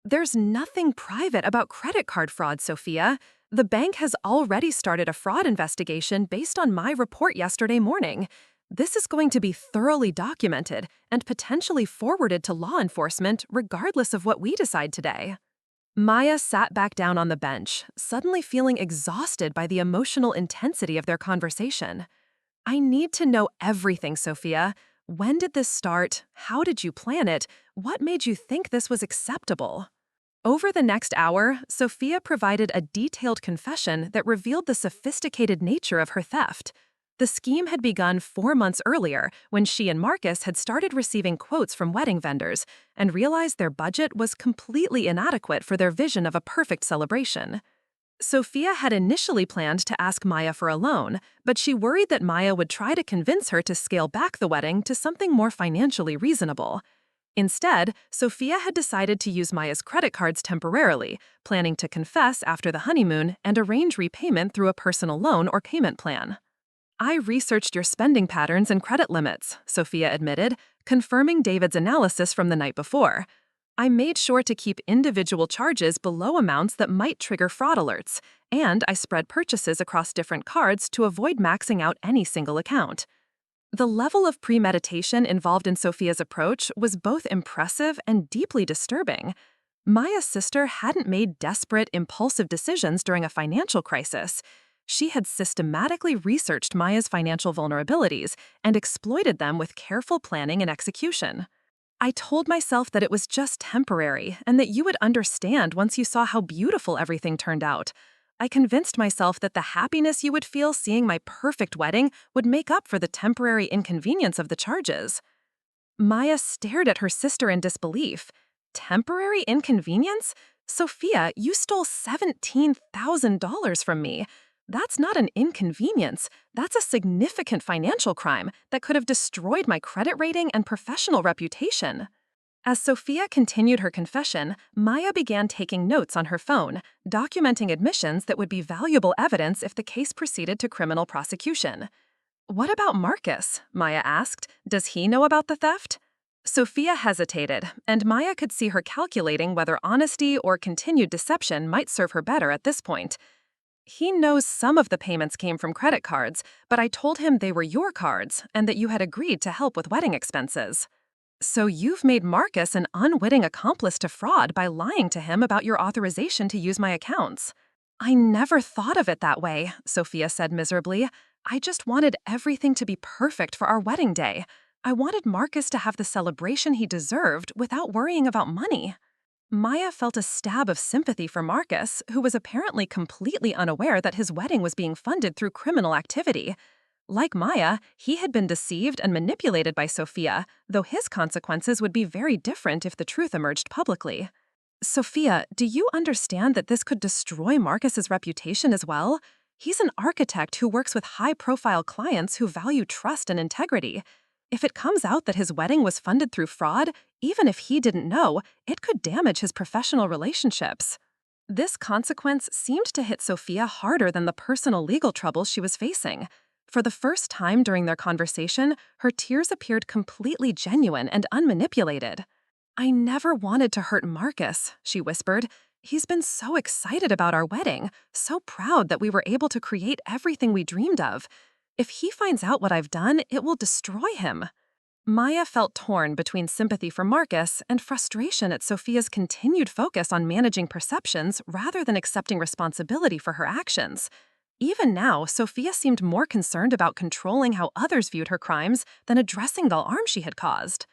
"There's nothing private about credit card fraud, Sophia. The bank has already started a fraud investigation based on my report yesterday morning. This is going to be thoroughly documented and potentially forwarded to law enforcement regardless of what we decide today." Maya sat back down on the bench, suddenly feeling exhausted by the emotional intensity of their conversation. "I need to know everything, Sophia. When did this start? How did you plan it? What made you think this was acceptable?" Over the next hour, Sophia provided a detailed confession that revealed the sophisticated nature of her theft. The scheme had begun 4 months earlier when she and Marcus had started receiving quotes from wedding vendors and realized their budget was completely inadequate for their vision of a perfect celebration. Sophia had initially planned to ask Maya for a loan, but she worried that Maya would try to convince her to scale back the wedding to something more financially reasonable. Instead, Sophia had decided to use Maya's credit cards temporarily, planning to confess after the honeymoon and arrange repayment through a personal loan or payment plan. "I researched your spending patterns and credit limits," Sophia admitted, confirming David's analysis from the night before. "I made sure to keep individual charges below amounts that might trigger fraud alerts, and I spread purchases across different cards to avoid maxing out any single account." The level of premeditation involved in Sophia's approach was both impressive and deeply disturbing. Maya's sister hadn't made desperate, impulsive decisions during a financial crisis. She had systematically researched Maya's financial vulnerabilities and exploited them with careful planning and execution. "I told myself that it was just temporary and that you would understand once you saw how beautiful everything turned out. I convinced myself that the happiness you would feel seeing my perfect wedding would make up for the temporary inconvenience of the charges." Maya stared at her sister in disbelief. "Temporary inconvenience? Sophia, you stole $17,000 from me. That's not an inconvenience. That's a significant financial crime that could have destroyed my credit rating and professional reputation." As Sophia continued her confession, Maya began taking notes on her phone, documenting admissions that would be valuable evidence if the case proceeded to criminal prosecution. "What about Marcus?" Maya asked. "Does he know about the theft?" Sophia hesitated, and Maya could see her calculating whether honesty or continued deception might serve her better at this point. "He knows some of the payments came from credit cards, but I told him they were your cards and that you had agreed to help with wedding expenses." "So you've made Marcus an unwitting accomplice to fraud by lying to him about your authorization to use my accounts." "I never thought of it that way," Sophia said miserably. "I just wanted everything to be perfect for our wedding day. I wanted Marcus to have the celebration he deserved without worrying about money." Maya felt a stab of sympathy for Marcus, who was apparently completely unaware that his wedding was being funded through criminal activity. Like Maya, he had been deceived and manipulated by Sophia, though his consequences would be very different if the truth emerged publicly. "Sophia, do you understand that this could destroy Marcus's reputation as well? He's an architect who works with high-profile clients who value trust and integrity. If it comes out that his wedding was funded through fraud, even if he didn't know, it could damage his professional relationships." This consequence seemed to hit Sophia harder than the personal legal troubles she was facing. For the first time during their conversation, her tears appeared completely genuine and unmanipulated. "I never wanted to hurt Marcus," she whispered. "He's been so excited about our wedding, so proud that we were able to create everything we dreamed of. If he finds out what I've done, it will destroy him." Maya felt torn between sympathy for Marcus and frustration at Sophia's continued focus on managing perceptions rather than accepting responsibility for her actions. Even now, Sophia seemed more concerned about controlling how others viewed her crimes than addressing the harm she had caused.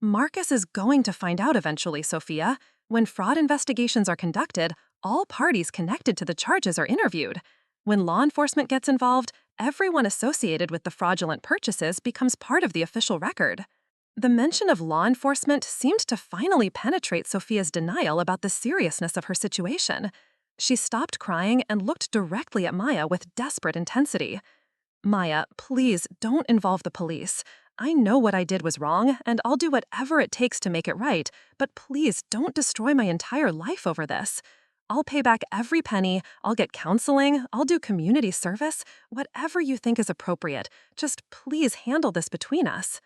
"Marcus is going to find out eventually, Sophia. When fraud investigations are conducted, all parties connected to the charges are interviewed. When law enforcement gets involved, everyone associated with the fraudulent purchases becomes part of the official record." The mention of law enforcement seemed to finally penetrate Sophia's denial about the seriousness of her situation. She stopped crying and looked directly at Maya with desperate intensity. "Maya, please don't involve the police. I know what I did was wrong, and I'll do whatever it takes to make it right, but please don't destroy my entire life over this. I'll pay back every penny, I'll get counseling, I'll do community service, whatever you think is appropriate. Just please handle this between us."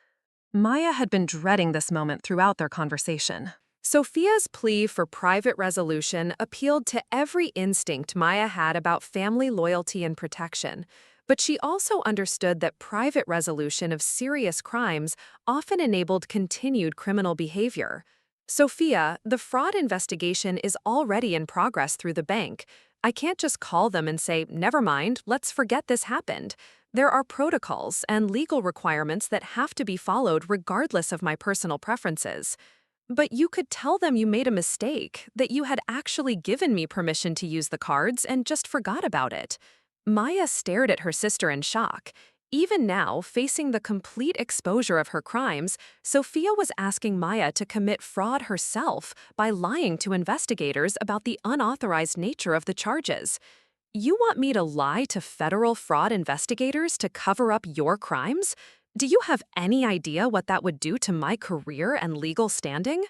Maya had been dreading this moment throughout their conversation. Sophia's plea for private resolution appealed to every instinct Maya had about family loyalty and protection, but she also understood that private resolution of serious crimes often enabled continued criminal behavior. "Sophia, the fraud investigation is already in progress through the bank. I can't just call them and say, 'Never mind, let's forget this happened.' There are protocols and legal requirements that have to be followed regardless of my personal preferences. But you could tell them you made a mistake, that you had actually given me permission to use the cards and just forgot about it." Maya stared at her sister in shock. Even now, facing the complete exposure of her crimes, Sophia was asking Maya to commit fraud herself by lying to investigators about the unauthorized nature of the charges. "You want me to lie to federal fraud investigators to cover up your crimes? Do you have any idea what that would do to my career and legal standing?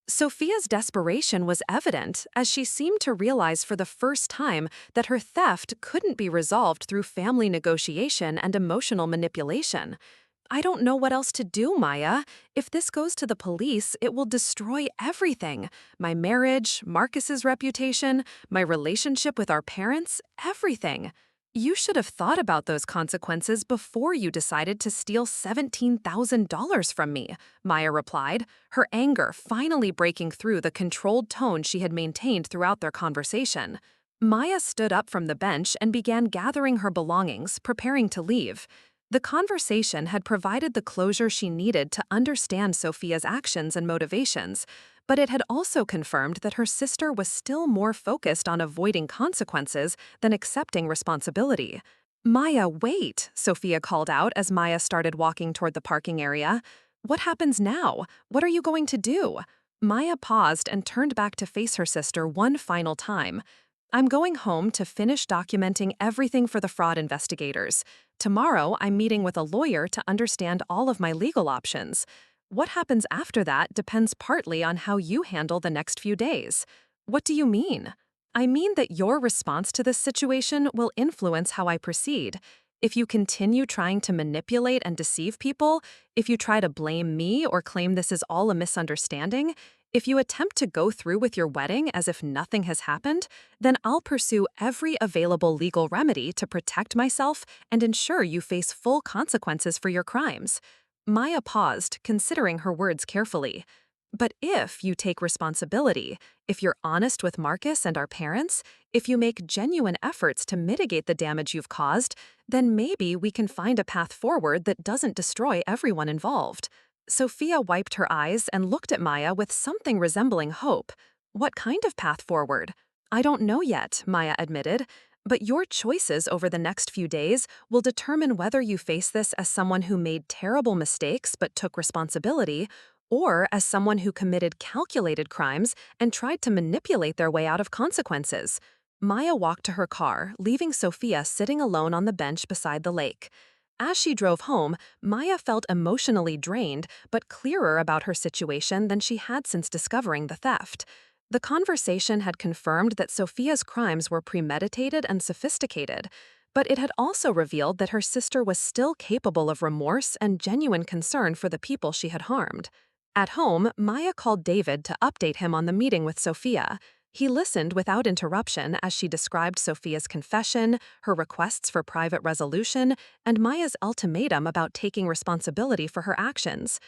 Sophia's desperation was evident as she seemed to realize for the first time that her theft couldn't be resolved through family negotiation and emotional manipulation. I don't know what else to do, Maya. If this goes to the police, it will destroy everything. My marriage, Marcus's reputation, my relationship with our parents, everything. You should have thought about those consequences before you decided to steal $17,000 from me, Maya replied, her anger finally breaking through the controlled tone she had maintained throughout their conversation. Maya stood up from the bench and began gathering her belongings, preparing to leave. The conversation had provided the closure she needed to understand Sophia's actions and motivations, but it had also confirmed that her sister was still more focused on avoiding consequences than accepting responsibility. "Maya, wait," Sophia called out as Maya started walking toward the parking area. "What happens now? What are you going to do?" Maya paused and turned back to face her sister one final time. "I'm going home to finish documenting everything for the fraud investigators. Tomorrow, I'm meeting with a lawyer to understand all of my legal options. What happens after that depends partly on how you handle the next few days." "What do you mean?" "I mean that your response to this situation will influence how I proceed. If you continue trying to manipulate and deceive people, if you try to blame me or claim this is all a misunderstanding, if you attempt to go through with your wedding as if nothing has happened, then I'll pursue every available legal remedy to protect myself and ensure you face full consequences for your crimes." Maya paused, considering her words carefully. "But if you take responsibility, if you're honest with Marcus and our parents, if you make genuine efforts to mitigate the damage you've caused, then maybe we can find a path forward that doesn't destroy everyone involved." Sophia wiped her eyes and looked at Maya with something resembling hope. "What kind of path forward?" "I don't know yet," Maya admitted. "But your choices over the next few days will determine whether you face this as someone who made terrible mistakes but took responsibility, or as someone who committed calculated crimes and tried to manipulate their way out of consequences." Maya walked to her car, leaving Sophia sitting alone on the bench beside the lake. As she drove home, Maya felt emotionally drained but clearer about her situation than she had since discovering the theft. The conversation had confirmed that Sophia's crimes were premeditated and sophisticated, but it had also revealed that her sister was still capable of remorse and genuine concern for the people she had harmed. At home, Maya called David to update him on the meeting with Sophia. He listened without interruption as she described Sophia's confession, her requests for private resolution, and Maya's ultimatum about taking responsibility for her actions.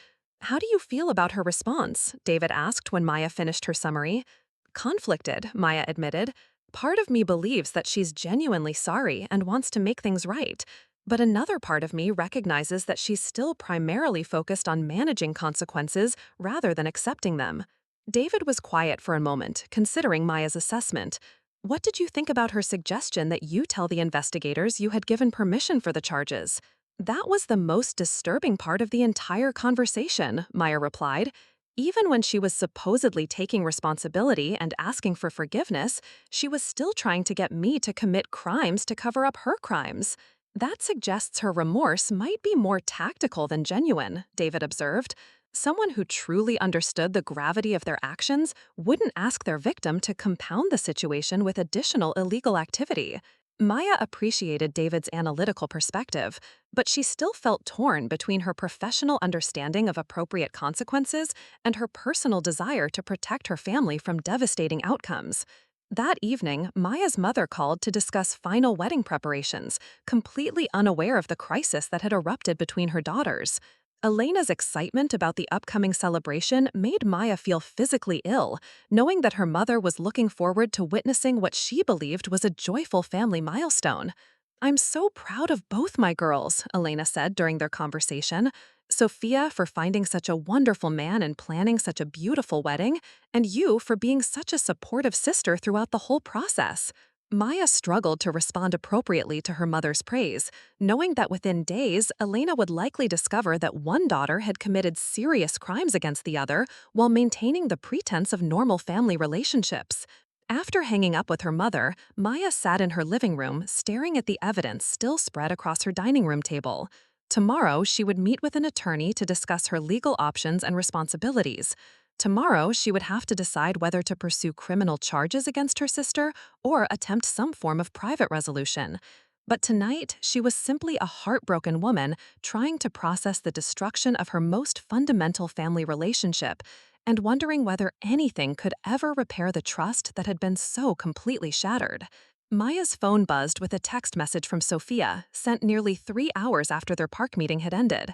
"How do you feel about her response?" David asked when Maya finished her summary. "Conflicted," Maya admitted. "Part of me believes that she's genuinely sorry and wants to make things right, but another part of me recognizes that she's still primarily focused on managing consequences rather than accepting them." David was quiet for a moment, considering Maya's assessment. "What did you think about her suggestion that you tell the investigators you had given permission for the charges?" "That was the most disturbing part of the entire conversation," Maya replied. "Even when she was supposedly taking responsibility and asking for forgiveness, she was still trying to get me to commit crimes to cover up her crimes." "That suggests her remorse might be more tactical than genuine," David observed. "Someone who truly understood the gravity of their actions wouldn't ask their victim to compound the situation with additional illegal activity." Maya appreciated David's analytical perspective, but she still felt torn between her professional understanding of appropriate consequences and her personal desire to protect her family from devastating outcomes. That evening, Maya's mother called to discuss final wedding preparations, completely unaware of the crisis that had erupted between her daughters. Elena's excitement about the upcoming celebration made Maya feel physically ill, knowing that her mother was looking forward to witnessing what she believed was a joyful family milestone. "I'm so proud of both my girls," Elena said during their conversation. "Sophia for finding such a wonderful man and planning such a beautiful wedding, and you for being such a supportive sister throughout the whole process." Maya struggled to respond appropriately to her mother's praise, knowing that within days, Elena would likely discover that one daughter had committed serious crimes against the other while maintaining the pretense of normal family relationships. After hanging up with her mother, Maya sat in her living room, staring at the evidence still spread across her dining room table. Tomorrow, she would meet with an attorney to discuss her legal options and responsibilities. Tomorrow, she would have to decide whether to pursue criminal charges against her sister or attempt some form of private resolution. But tonight, she was simply a heartbroken woman trying to process the destruction of her most fundamental family relationship and wondering whether anything could ever repair the trust that had been so completely shattered. Maya's phone buzzed with a text message from Sophia, sent nearly 3 hours after their park meeting had ended.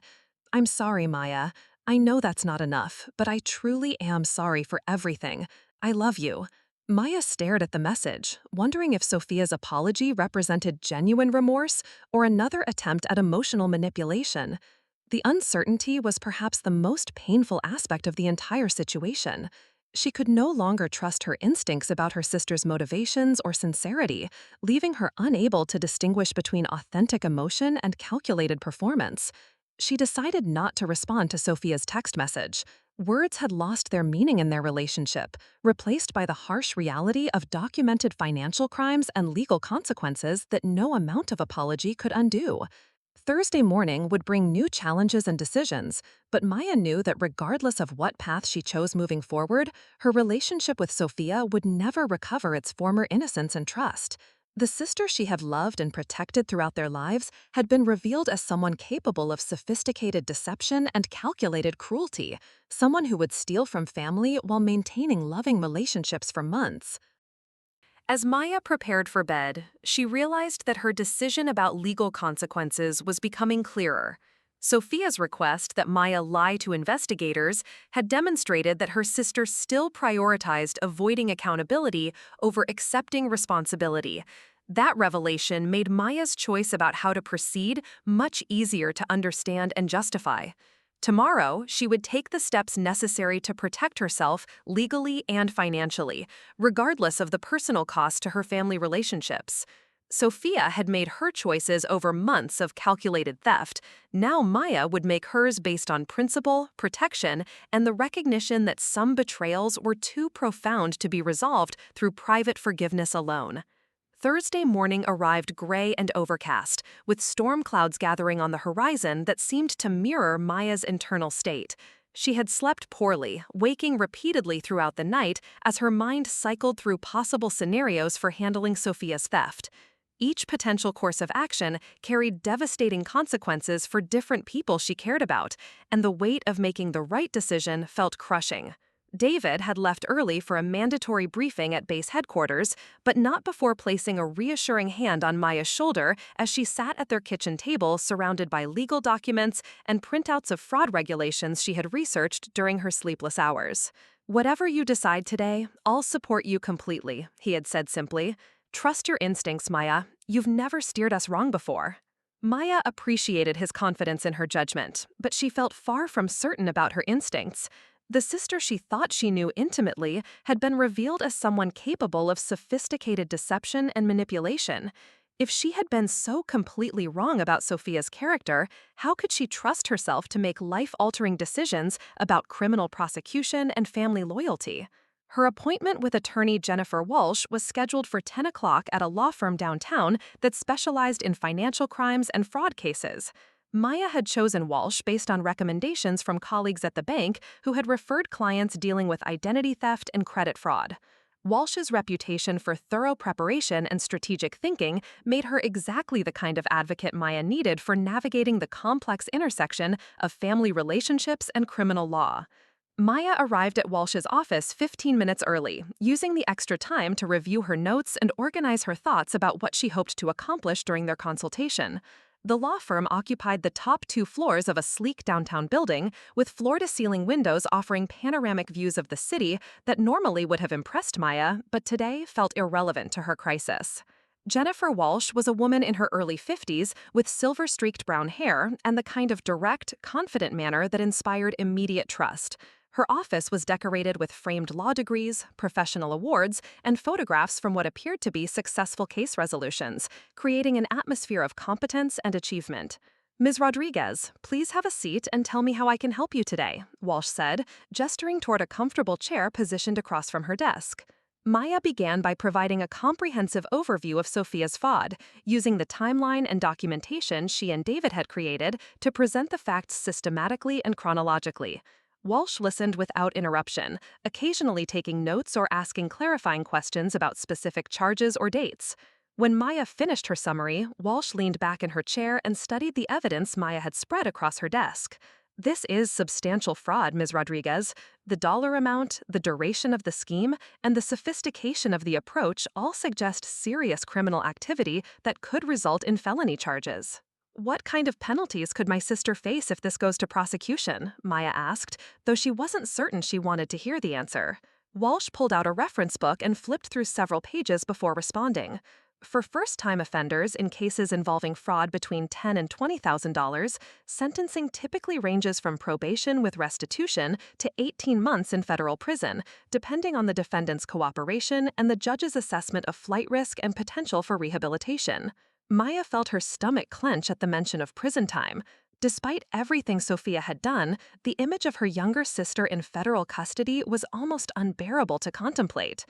"I'm sorry, Maya. I know that's not enough, but I truly am sorry for everything. I love you." Maya stared at the message, wondering if Sophia's apology represented genuine remorse or another attempt at emotional manipulation. The uncertainty was perhaps the most painful aspect of the entire situation. She could no longer trust her instincts about her sister's motivations or sincerity, leaving her unable to distinguish between authentic emotion and calculated performance. She decided not to respond to Sophia's text message. Words had lost their meaning in their relationship, replaced by the harsh reality of documented financial crimes and legal consequences that no amount of apology could undo. Thursday morning would bring new challenges and decisions, but Maya knew that regardless of what path she chose moving forward, her relationship with Sophia would never recover its former innocence and trust. The sister she had loved and protected throughout their lives had been revealed as someone capable of sophisticated deception and calculated cruelty, someone who would steal from family while maintaining loving relationships for months. As Maya prepared for bed, she realized that her decision about legal consequences was becoming clearer. Sophia's request that Maya lie to investigators had demonstrated that her sister still prioritized avoiding accountability over accepting responsibility. That revelation made Maya's choice about how to proceed much easier to understand and justify. Tomorrow, she would take the steps necessary to protect herself legally and financially, regardless of the personal cost to her family relationships. Sophia had made her choices over months of calculated theft. Now Maya would make hers based on principle, protection, and the recognition that some betrayals were too profound to be resolved through private forgiveness alone. Thursday morning arrived gray and overcast, with storm clouds gathering on the horizon that seemed to mirror Maya's internal state. She had slept poorly, waking repeatedly throughout the night as her mind cycled through possible scenarios for handling Sophia's theft. Each potential course of action carried devastating consequences for different people she cared about, and the weight of making the right decision felt crushing. David had left early for a mandatory briefing at base headquarters, but not before placing a reassuring hand on Maya's shoulder as she sat at their kitchen table surrounded by legal documents and printouts of fraud regulations she had researched during her sleepless hours. "Whatever you decide today, I'll support you completely," he had said simply. "Trust your instincts, Maya. You've never steered us wrong before." Maya appreciated his confidence in her judgment, but she felt far from certain about her instincts. The sister she thought she knew intimately had been revealed as someone capable of sophisticated deception and manipulation. If she had been so completely wrong about Sophia's character, how could she trust herself to make life-altering decisions about criminal prosecution and family loyalty? Her appointment with attorney Jennifer Walsh was scheduled for 10 o'clock at a law firm downtown that specialized in financial crimes and fraud cases. Maya had chosen Walsh based on recommendations from colleagues at the bank who had referred clients dealing with identity theft and credit fraud. Walsh's reputation for thorough preparation and strategic thinking made her exactly the kind of advocate Maya needed for navigating the complex intersection of family relationships and criminal law. Maya arrived at Walsh's office 15 minutes early, using the extra time to review her notes and organize her thoughts about what she hoped to accomplish during their consultation. The law firm occupied the top 2 floors of a sleek downtown building, with floor-to-ceiling windows offering panoramic views of the city that normally would have impressed Maya, but today felt irrelevant to her crisis. Jennifer Walsh was a woman in her early 50s with silver-streaked brown hair and the kind of direct, confident manner that inspired immediate trust. Her office was decorated with framed law degrees, professional awards, and photographs from what appeared to be successful case resolutions, creating an atmosphere of competence and achievement. "Ms. Rodriguez, please have a seat and tell me how I can help you today," Walsh said, gesturing toward a comfortable chair positioned across from her desk. Maya began by providing a comprehensive overview of Sophia's fraud, using the timeline and documentation she and David had created to present the facts systematically and chronologically. Walsh listened without interruption, occasionally taking notes or asking clarifying questions about specific charges or dates. When Maya finished her summary, Walsh leaned back in her chair and studied the evidence Maya had spread across her desk. "This is substantial fraud, Ms. Rodriguez. The dollar amount, the duration of the scheme, and the sophistication of the approach all suggest serious criminal activity that could result in felony charges." "What kind of penalties could my sister face if this goes to prosecution?" Maya asked, though she wasn't certain she wanted to hear the answer. Walsh pulled out a reference book and flipped through several pages before responding. "For first-time offenders in cases involving fraud between $10,000 and $20,000, sentencing typically ranges from probation with restitution to 18 months in federal prison, depending on the defendant's cooperation and the judge's assessment of flight risk and potential for rehabilitation." Maya felt her stomach clench at the mention of prison time. Despite everything Sophia had done, the image of her younger sister in federal custody was almost unbearable to contemplate.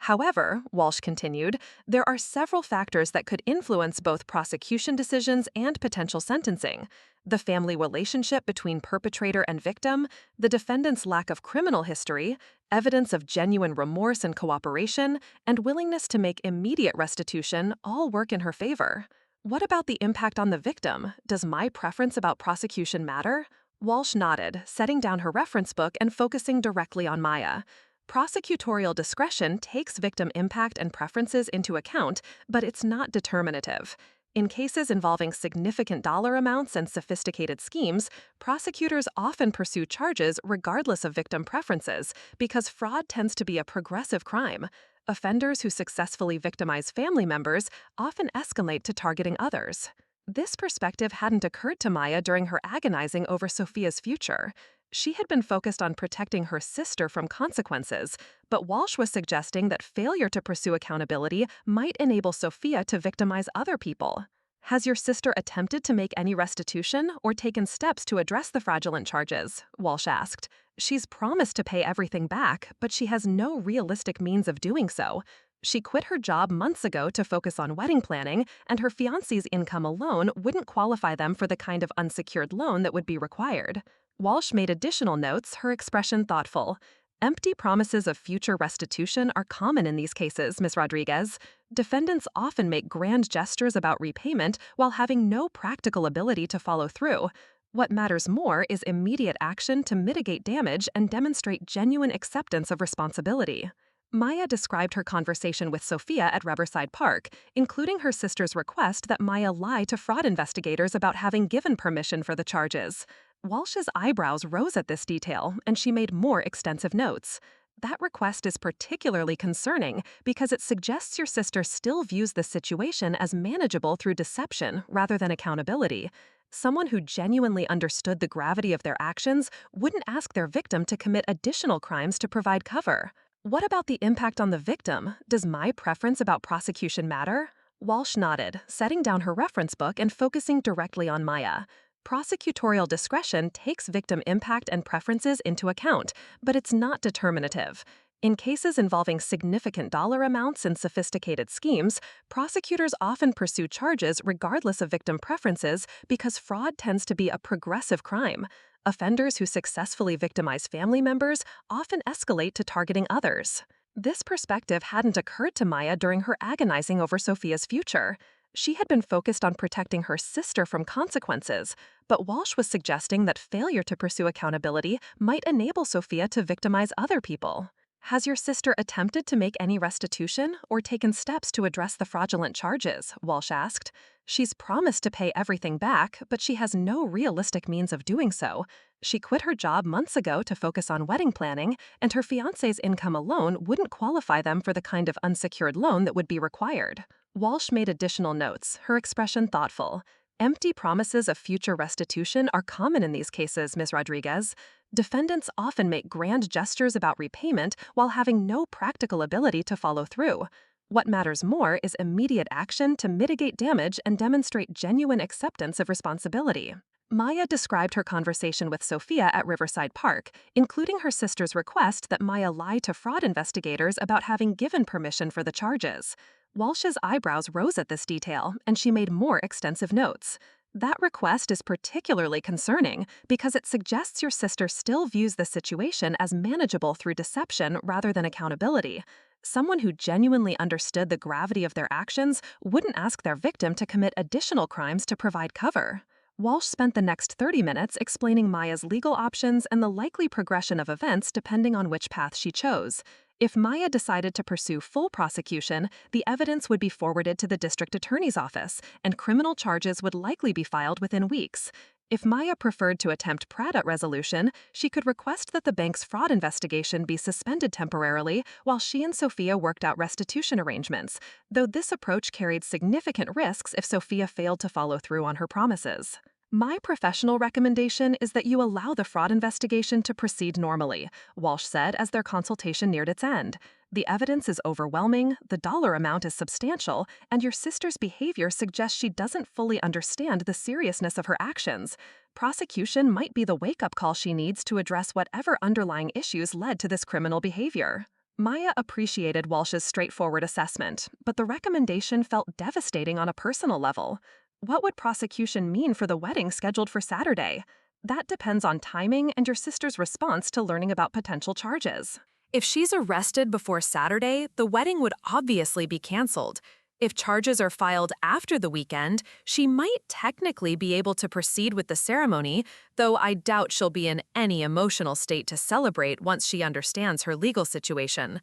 However, Walsh continued, there are several factors that could influence both prosecution decisions and potential sentencing: the family relationship between perpetrator and victim, the defendant's lack of criminal history, evidence of genuine remorse and cooperation, and willingness to make immediate restitution all work in her favor. "What about the impact on the victim? Does my preference about prosecution matter?" Walsh nodded, setting down her reference book and focusing directly on Maya. "Prosecutorial discretion takes victim impact and preferences into account, but it's not determinative. In cases involving significant dollar amounts and sophisticated schemes, prosecutors often pursue charges regardless of victim preferences because fraud tends to be a progressive crime. Offenders who successfully victimize family members often escalate to targeting others." This perspective hadn't occurred to Maya during her agonizing over Sophia's future. She had been focused on protecting her sister from consequences, but Walsh was suggesting that failure to pursue accountability might enable Sophia to victimize other people. "Has your sister attempted to make any restitution or taken steps to address the fraudulent charges?" Walsh asked. "She's promised to pay everything back, but she has no realistic means of doing so. She quit her job months ago to focus on wedding planning, and her fiancé's income alone wouldn't qualify them for the kind of unsecured loan that would be required." Walsh made additional notes, her expression thoughtful. "Empty promises of future restitution are common in these cases, Ms. Rodriguez. Defendants often make grand gestures about repayment while having no practical ability to follow through. What matters more is immediate action to mitigate damage and demonstrate genuine acceptance of responsibility." Maya described her conversation with Sophia at Riverside Park, including her sister's request that Maya lie to fraud investigators about having given permission for the charges. Walsh's eyebrows rose at this detail, and she made more extensive notes. "That request is particularly concerning because it suggests your sister still views the situation as manageable through deception rather than accountability. Someone who genuinely understood the gravity of their actions wouldn't ask their victim to commit additional crimes to provide cover." "What about the impact on the victim? Does my preference about prosecution matter?" Walsh nodded, setting down her reference book and focusing directly on Maya. "Prosecutorial discretion takes victim impact and preferences into account, but it's not determinative. In cases involving significant dollar amounts and sophisticated schemes, prosecutors often pursue charges regardless of victim preferences because fraud tends to be a progressive crime. Offenders who successfully victimize family members often escalate to targeting others." This perspective hadn't occurred to Maya during her agonizing over Sophia's future. She had been focused on protecting her sister from consequences, but Walsh was suggesting that failure to pursue accountability might enable Sophia to victimize other people. "Has your sister attempted to make any restitution or taken steps to address the fraudulent charges?" Walsh asked. "She's promised to pay everything back, but she has no realistic means of doing so. She quit her job months ago to focus on wedding planning, and her fiancé's income alone wouldn't qualify them for the kind of unsecured loan that would be required." Walsh made additional notes, her expression thoughtful. "Empty promises of future restitution are common in these cases, Ms. Rodriguez. Defendants often make grand gestures about repayment while having no practical ability to follow through. What matters more is immediate action to mitigate damage and demonstrate genuine acceptance of responsibility." Maya described her conversation with Sophia at Riverside Park, including her sister's request that Maya lie to fraud investigators about having given permission for the charges. Walsh's eyebrows rose at this detail, and she made more extensive notes. That request is particularly concerning because it suggests your sister still views the situation as manageable through deception rather than accountability. Someone who genuinely understood the gravity of their actions wouldn't ask their victim to commit additional crimes to provide cover. Walsh spent the next 30 minutes explaining Maya's legal options and the likely progression of events depending on which path she chose. If Maya decided to pursue full prosecution, the evidence would be forwarded to the district attorney's office, and criminal charges would likely be filed within weeks. If Maya preferred to attempt PRADA resolution, she could request that the bank's fraud investigation be suspended temporarily while she and Sophia worked out restitution arrangements, though this approach carried significant risks if Sophia failed to follow through on her promises. My professional recommendation is that you allow the fraud investigation to proceed normally, Walsh said as their consultation neared its end. The evidence is overwhelming, the dollar amount is substantial, and your sister's behavior suggests she doesn't fully understand the seriousness of her actions. Prosecution might be the wake-up call she needs to address whatever underlying issues led to this criminal behavior. Maya appreciated Walsh's straightforward assessment, but the recommendation felt devastating on a personal level. What would prosecution mean for the wedding scheduled for Saturday? That depends on timing and your sister's response to learning about potential charges. If she's arrested before Saturday, the wedding would obviously be canceled. If charges are filed after the weekend, she might technically be able to proceed with the ceremony, though I doubt she'll be in any emotional state to celebrate once she understands her legal situation.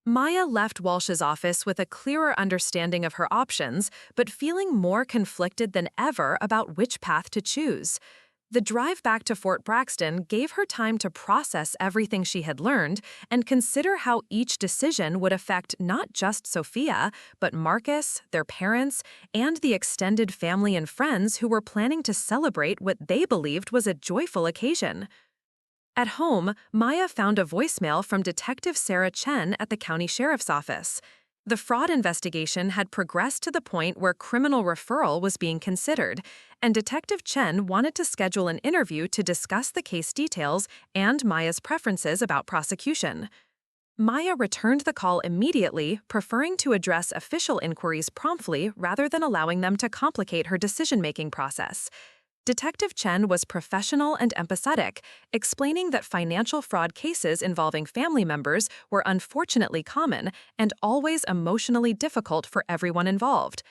Maya left Walsh's office with a clearer understanding of her options, but feeling more conflicted than ever about which path to choose. The drive back to Fort Braxton gave her time to process everything she had learned and consider how each decision would affect not just Sophia, but Marcus, their parents, and the extended family and friends who were planning to celebrate what they believed was a joyful occasion. At home, Maya found a voicemail from Detective Sarah Chen at the county sheriff's office. The fraud investigation had progressed to the point where criminal referral was being considered, and Detective Chen wanted to schedule an interview to discuss the case details and Maya's preferences about prosecution. Maya returned the call immediately, preferring to address official inquiries promptly rather than allowing them to complicate her decision-making process. Detective Chen was professional and empathetic, explaining that financial fraud cases involving family members were unfortunately common and always emotionally difficult for everyone involved.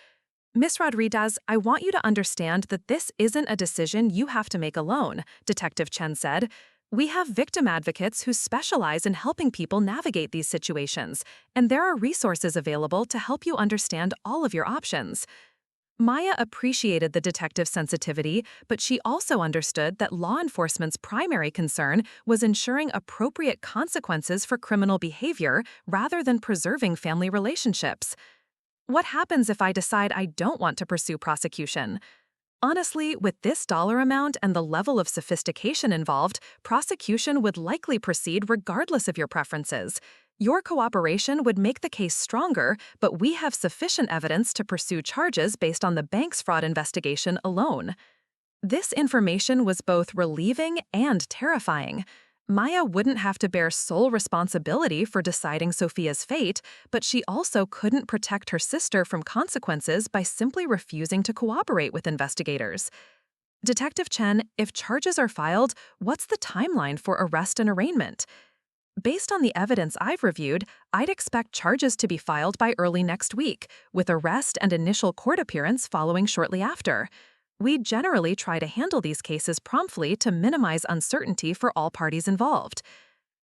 Ms. Rodriguez, I want you to understand that this isn't a decision you have to make alone, Detective Chen said. We have victim advocates who specialize in helping people navigate these situations, and there are resources available to help you understand all of your options. Maya appreciated the detective's sensitivity, but she also understood that law enforcement's primary concern was ensuring appropriate consequences for criminal behavior rather than preserving family relationships. What happens if I decide I don't want to pursue prosecution? Honestly, with this dollar amount and the level of sophistication involved, prosecution would likely proceed regardless of your preferences. Your cooperation would make the case stronger, but we have sufficient evidence to pursue charges based on the bank's fraud investigation alone. This information was both relieving and terrifying. Maya wouldn't have to bear sole responsibility for deciding Sophia's fate, but she also couldn't protect her sister from consequences by simply refusing to cooperate with investigators. Detective Chen, if charges are filed, what's the timeline for arrest and arraignment? Based on the evidence I've reviewed, I'd expect charges to be filed by early next week, with arrest and initial court appearance following shortly after. We generally try to handle these cases promptly to minimize uncertainty for all parties involved.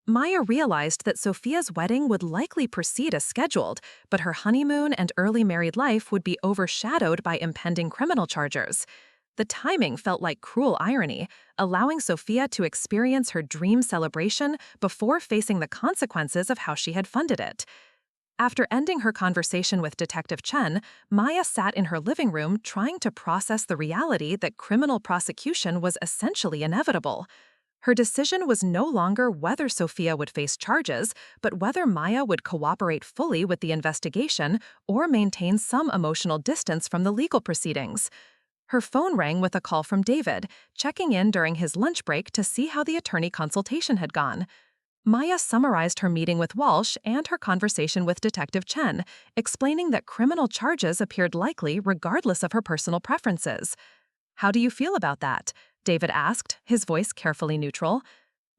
Maya realized that Sophia's wedding would likely proceed as scheduled, but her honeymoon and early married life would be overshadowed by impending criminal charges. The timing felt like cruel irony, allowing Sophia to experience her dream celebration before facing the consequences of how she had funded it. After ending her conversation with Detective Chen, Maya sat in her living room trying to process the reality that criminal prosecution was essentially inevitable. Her decision was no longer whether Sophia would face charges, but whether Maya would cooperate fully with the investigation or maintain some emotional distance from the legal proceedings. Her phone rang with a call from David, checking in during his lunch break to see how the attorney consultation had gone. Maya summarized her meeting with Walsh and her conversation with Detective Chen, explaining that criminal charges appeared likely regardless of her personal preferences. "How do you feel about that?" David asked, his voice carefully neutral.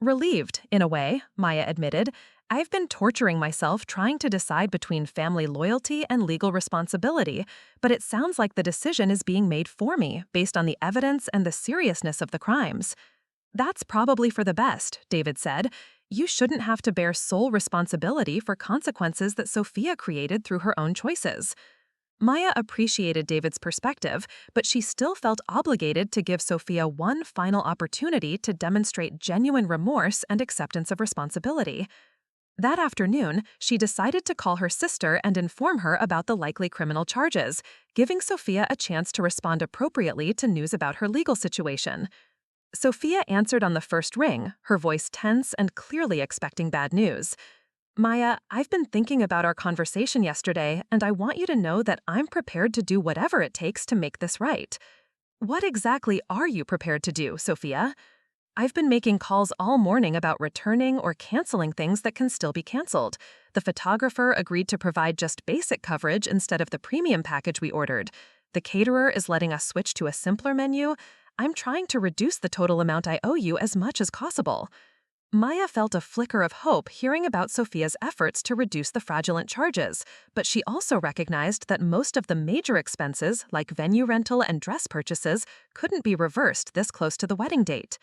"Relieved, in a way," Maya admitted. "I've been torturing myself trying to decide between family loyalty and legal responsibility, but it sounds like the decision is being made for me based on the evidence and the seriousness of the crimes." "That's probably for the best," David said. "You shouldn't have to bear sole responsibility for consequences that Sophia created through her own choices." Maya appreciated David's perspective, but she still felt obligated to give Sophia one final opportunity to demonstrate genuine remorse and acceptance of responsibility. That afternoon, she decided to call her sister and inform her about the likely criminal charges, giving Sophia a chance to respond appropriately to news about her legal situation. Sophia answered on the first ring, her voice tense and clearly expecting bad news. "Maya, I've been thinking about our conversation yesterday, and I want you to know that I'm prepared to do whatever it takes to make this right." "What exactly are you prepared to do, Sophia?" "I've been making calls all morning about returning or canceling things that can still be canceled. The photographer agreed to provide just basic coverage instead of the premium package we ordered. The caterer is letting us switch to a simpler menu. I'm trying to reduce the total amount I owe you as much as possible." Maya felt a flicker of hope hearing about Sophia's efforts to reduce the fraudulent charges, but she also recognized that most of the major expenses, like venue rental and dress purchases, couldn't be reversed this close to the wedding date.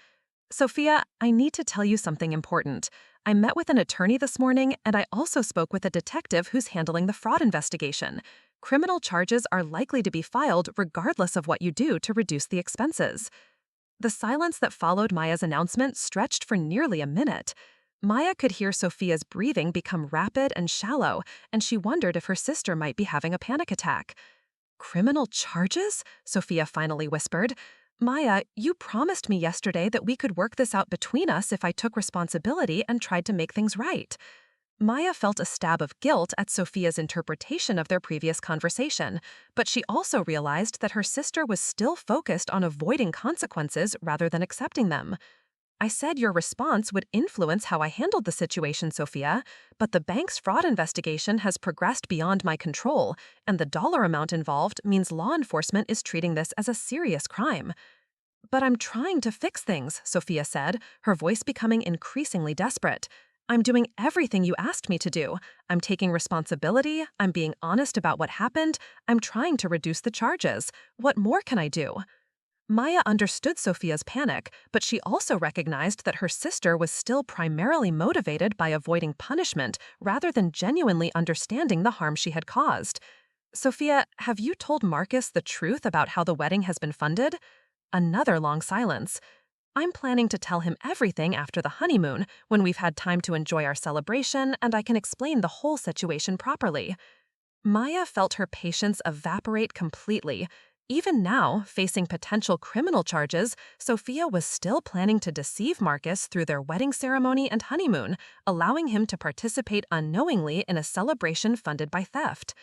"Sophia, I need to tell you something important. I met with an attorney this morning, and I also spoke with a detective who's handling the fraud investigation. Criminal charges are likely to be filed regardless of what you do to reduce the expenses." The silence that followed Maya's announcement stretched for nearly a minute. Maya could hear Sophia's breathing become rapid and shallow, and she wondered if her sister might be having a panic attack. "Criminal charges?" Sophia finally whispered. "Maya, you promised me yesterday that we could work this out between us if I took responsibility and tried to make things right." Maya felt a stab of guilt at Sophia's interpretation of their previous conversation, but she also realized that her sister was still focused on avoiding consequences rather than accepting them. "I said your response would influence how I handled the situation, Sophia, but the bank's fraud investigation has progressed beyond my control, and the dollar amount involved means law enforcement is treating this as a serious crime." "But I'm trying to fix things," Sophia said, her voice becoming increasingly desperate. "I'm doing everything you asked me to do. I'm taking responsibility, I'm being honest about what happened, I'm trying to reduce the charges. What more can I do?" Maya understood Sophia's panic, but she also recognized that her sister was still primarily motivated by avoiding punishment rather than genuinely understanding the harm she had caused. "Sophia, have you told Marcus the truth about how the wedding has been funded?" Another long silence. "I'm planning to tell him everything after the honeymoon, when we've had time to enjoy our celebration and I can explain the whole situation properly." Maya felt her patience evaporate completely. Even now, facing potential criminal charges, Sophia was still planning to deceive Marcus through their wedding ceremony and honeymoon, allowing him to participate unknowingly in a celebration funded by theft.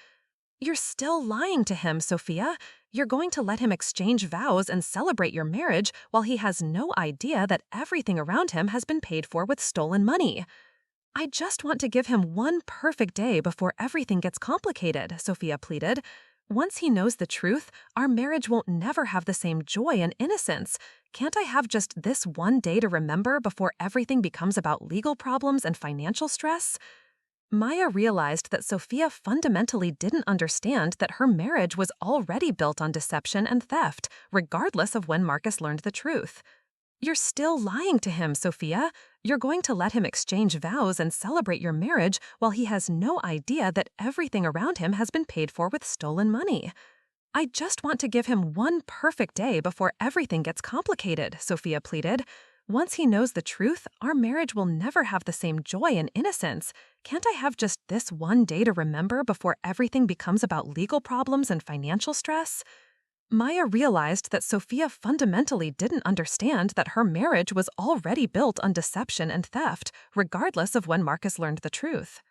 "You're still lying to him, Sophia. You're going to let him exchange vows and celebrate your marriage while he has no idea that everything around him has been paid for with stolen money." "I just want to give him one perfect day before everything gets complicated," Sophia pleaded. "Once he knows the truth, our marriage won't never have the same joy and innocence. Can't I have just this one day to remember before everything becomes about legal problems and financial stress?" Maya realized that Sophia fundamentally didn't understand that her marriage was already built on deception and theft, regardless of when Marcus learned the truth. "You're still lying to him, Sophia. You're going to let him exchange vows and celebrate your marriage while he has no idea that everything around him has been paid for with stolen money." "I just want to give him one perfect day before everything gets complicated," Sophia pleaded. "Once he knows the truth, our marriage will never have the same joy and innocence. Can't I have just this one day to remember before everything becomes about legal problems and financial stress?" Maya realized that Sophia fundamentally didn't understand that her marriage was already built on deception and theft, regardless of when Marcus learned the truth.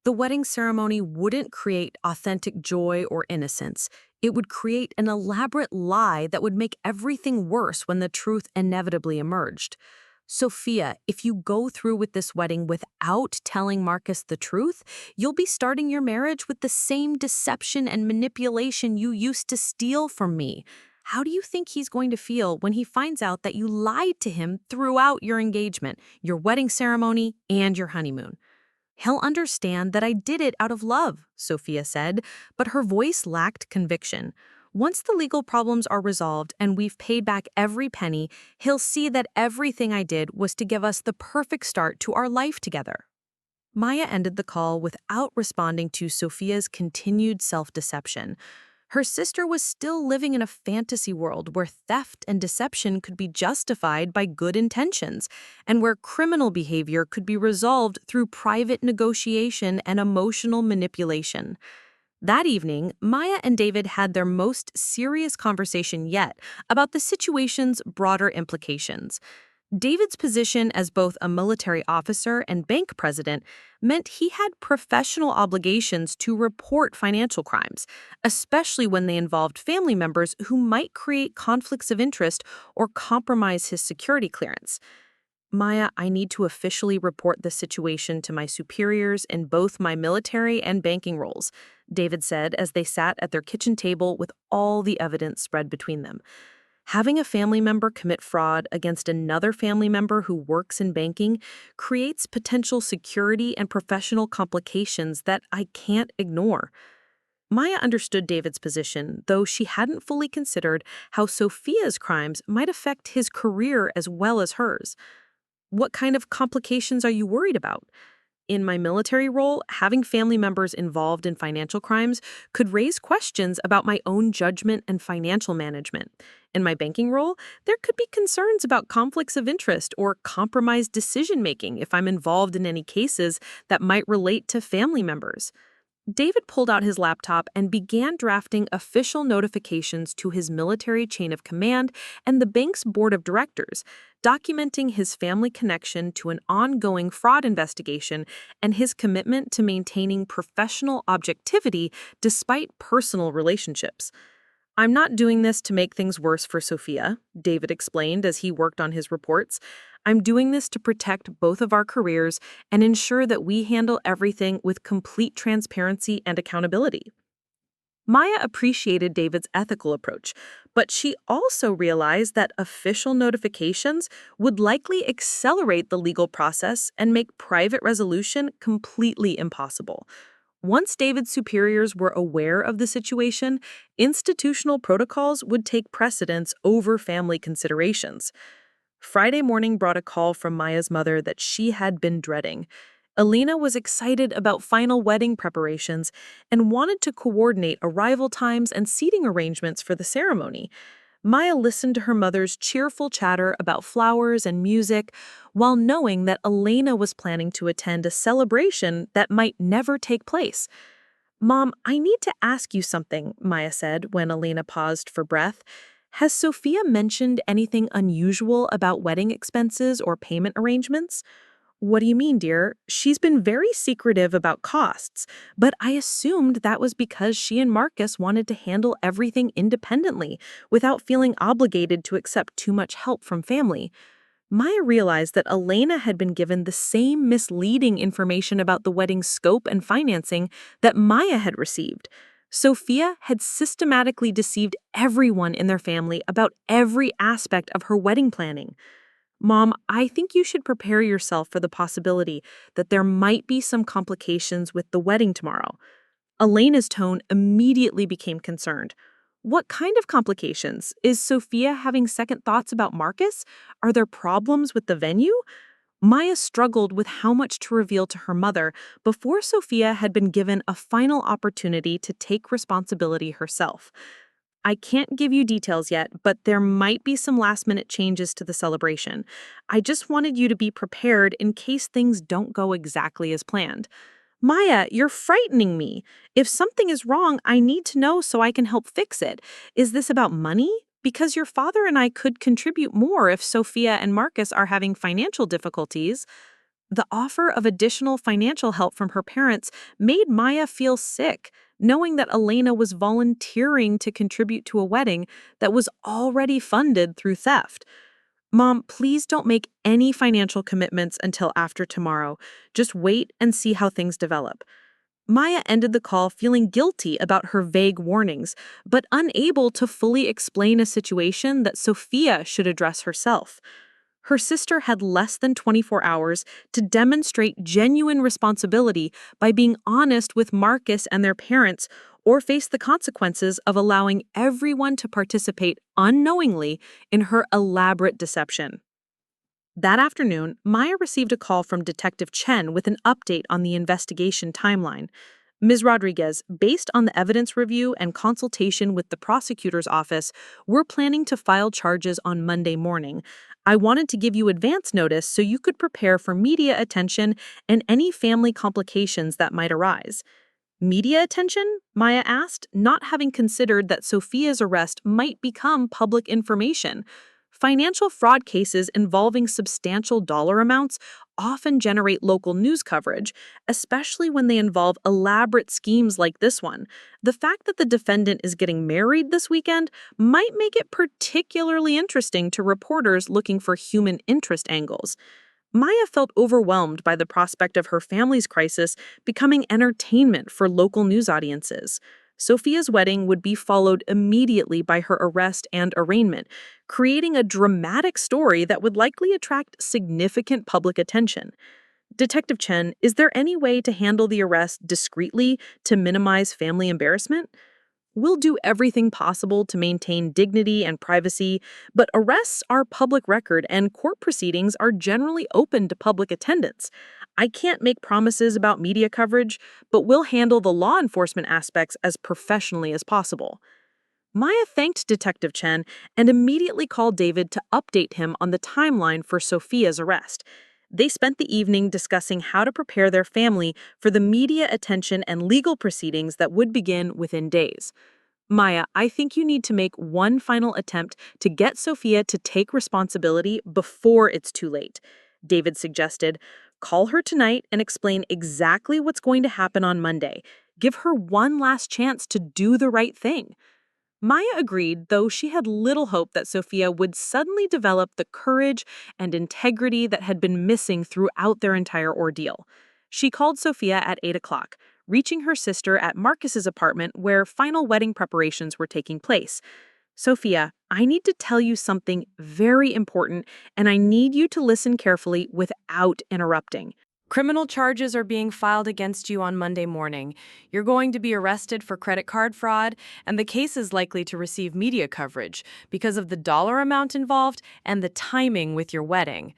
The wedding ceremony wouldn't create authentic joy or innocence. It would create an elaborate lie that would make everything worse when the truth inevitably emerged. Sophia, if you go through with this wedding without telling Marcus the truth, you'll be starting your marriage with the same deception and manipulation you used to steal from me. How do you think he's going to feel when he finds out that you lied to him throughout your engagement, your wedding ceremony, and your honeymoon? He'll understand that I did it out of love, Sophia said, but her voice lacked conviction. Once the legal problems are resolved and we've paid back every penny, he'll see that everything I did was to give us the perfect start to our life together. Maya ended the call without responding to Sophia's continued self-deception. Her sister was still living in a fantasy world where theft and deception could be justified by good intentions, and where criminal behavior could be resolved through private negotiation and emotional manipulation. That evening, Maya and David had their most serious conversation yet about the situation's broader implications. David's position as both a military officer and bank president meant he had professional obligations to report financial crimes, especially when they involved family members who might create conflicts of interest or compromise his security clearance. Maya, I need to officially report the situation to my superiors in both my military and banking roles, David said as they sat at their kitchen table with all the evidence spread between them. Having a family member commit fraud against another family member who works in banking creates potential security and professional complications that I can't ignore. Maya understood David's position, though she hadn't fully considered how Sophia's crimes might affect his career as well as hers. What kind of complications are you worried about? In my military role, having family members involved in financial crimes could raise questions about my own judgment and financial management. In my banking role, there could be concerns about conflicts of interest or compromised decision-making if I'm involved in any cases that might relate to family members. David pulled out his laptop and began drafting official notifications to his military chain of command and the bank's board of directors, documenting his family connection to an ongoing fraud investigation and his commitment to maintaining professional objectivity despite personal relationships. I'm not doing this to make things worse for Sophia, David explained as he worked on his reports. I'm doing this to protect both of our careers and ensure that we handle everything with complete transparency and accountability. Maya appreciated David's ethical approach, but she also realized that official notifications would likely accelerate the legal process and make private resolution completely impossible. Once David's superiors were aware of the situation, institutional protocols would take precedence over family considerations. Friday morning brought a call from Maya's mother that she had been dreading. Alina was excited about final wedding preparations and wanted to coordinate arrival times and seating arrangements for the ceremony. Maya listened to her mother's cheerful chatter about flowers and music, while knowing that Elena was planning to attend a celebration that might never take place. "Mom, I need to ask you something," Maya said when Elena paused for breath. "Has Sophia mentioned anything unusual about wedding expenses or payment arrangements?" "What do you mean, dear? She's been very secretive about costs, but I assumed that was because she and Marcus wanted to handle everything independently without feeling obligated to accept too much help from family." Maya realized that Elena had been given the same misleading information about the wedding's scope and financing that Maya had received. Sophia had systematically deceived everyone in their family about every aspect of her wedding planning. "Mom, I think you should prepare yourself for the possibility that there might be some complications with the wedding tomorrow." Elena's tone immediately became concerned. "What kind of complications? Is Sophia having second thoughts about Marcus? Are there problems with the venue?" Maya struggled with how much to reveal to her mother before Sophia had been given a final opportunity to take responsibility herself. "I can't give you details yet, but there might be some last-minute changes to the celebration. I just wanted you to be prepared in case things don't go exactly as planned." "Maya, you're frightening me. If something is wrong, I need to know so I can help fix it. Is this about money? Because your father and I could contribute more if Sophia and Marcus are having financial difficulties." The offer of additional financial help from her parents made Maya feel sick, knowing that Elena was volunteering to contribute to a wedding that was already funded through theft. Mom, please don't make any financial commitments until after tomorrow. Just wait and see how things develop. Maya ended the call feeling guilty about her vague warnings, but unable to fully explain a situation that Sophia should address herself. Her sister had less than 24 hours to demonstrate genuine responsibility by being honest with Marcus and their parents, or face the consequences of allowing everyone to participate unknowingly in her elaborate deception. That afternoon, Maya received a call from Detective Chen with an update on the investigation timeline. Ms. Rodriguez, based on the evidence review and consultation with the prosecutor's office, we're planning to file charges on Monday morning. I wanted to give you advance notice so you could prepare for media attention and any family complications that might arise. Media attention? Maya asked, not having considered that Sophia's arrest might become public information. Financial fraud cases involving substantial dollar amounts often generate local news coverage, especially when they involve elaborate schemes like this one. The fact that the defendant is getting married this weekend might make it particularly interesting to reporters looking for human interest angles. Maya felt overwhelmed by the prospect of her family's crisis becoming entertainment for local news audiences. Sophia's wedding would be followed immediately by her arrest and arraignment, creating a dramatic story that would likely attract significant public attention. Detective Chen, is there any way to handle the arrest discreetly to minimize family embarrassment? We'll do everything possible to maintain dignity and privacy, but arrests are public record and court proceedings are generally open to public attendance. I can't make promises about media coverage, but we'll handle the law enforcement aspects as professionally as possible. Maya thanked Detective Chen and immediately called David to update him on the timeline for Sophia's arrest. They spent the evening discussing how to prepare their family for the media attention and legal proceedings that would begin within days. Maya, I think you need to make one final attempt to get Sophia to take responsibility before it's too late. David suggested, call her tonight and explain exactly what's going to happen on Monday. Give her one last chance to do the right thing. Maya agreed, though she had little hope that Sophia would suddenly develop the courage and integrity that had been missing throughout their entire ordeal. She called Sophia at 8 o'clock, reaching her sister at Marcus's apartment where final wedding preparations were taking place. Sophia, I need to tell you something very important, and I need you to listen carefully without interrupting. Criminal charges are being filed against you on Monday morning. You're going to be arrested for credit card fraud, and the case is likely to receive media coverage because of the dollar amount involved and the timing with your wedding.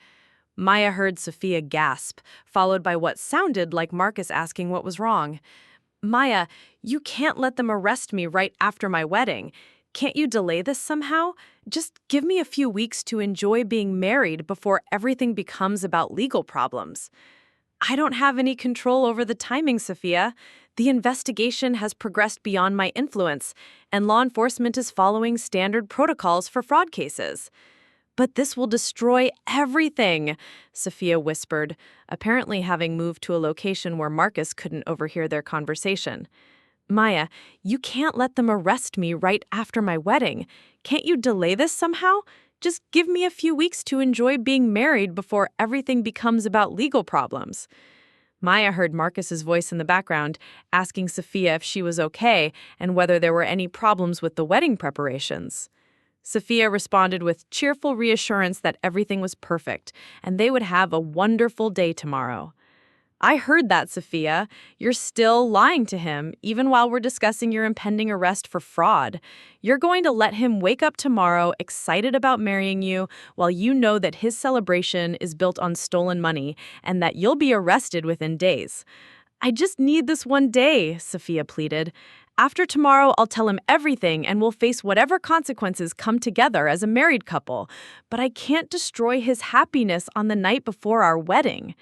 Maya heard Sophia gasp, followed by what sounded like Marcus asking what was wrong. Maya, you can't let them arrest me right after my wedding. Can't you delay this somehow? Just give me a few weeks to enjoy being married before everything becomes about legal problems. I don't have any control over the timing, Sophia. The investigation has progressed beyond my influence, and law enforcement is following standard protocols for fraud cases. But this will destroy everything, Sophia whispered, apparently having moved to a location where Marcus couldn't overhear their conversation. Maya, you can't let them arrest me right after my wedding. Can't you delay this somehow? Just give me a few weeks to enjoy being married before everything becomes about legal problems. Maya heard Marcus's voice in the background, asking Sophia if she was okay and whether there were any problems with the wedding preparations. Sophia responded with cheerful reassurance that everything was perfect and they would have a wonderful day tomorrow. I heard that, Sophia. You're still lying to him, even while we're discussing your impending arrest for fraud. You're going to let him wake up tomorrow excited about marrying you while you know that his celebration is built on stolen money and that you'll be arrested within days. I just need this one day, Sophia pleaded. After tomorrow, I'll tell him everything and we'll face whatever consequences come together as a married couple. But I can't destroy his happiness on the night before our wedding.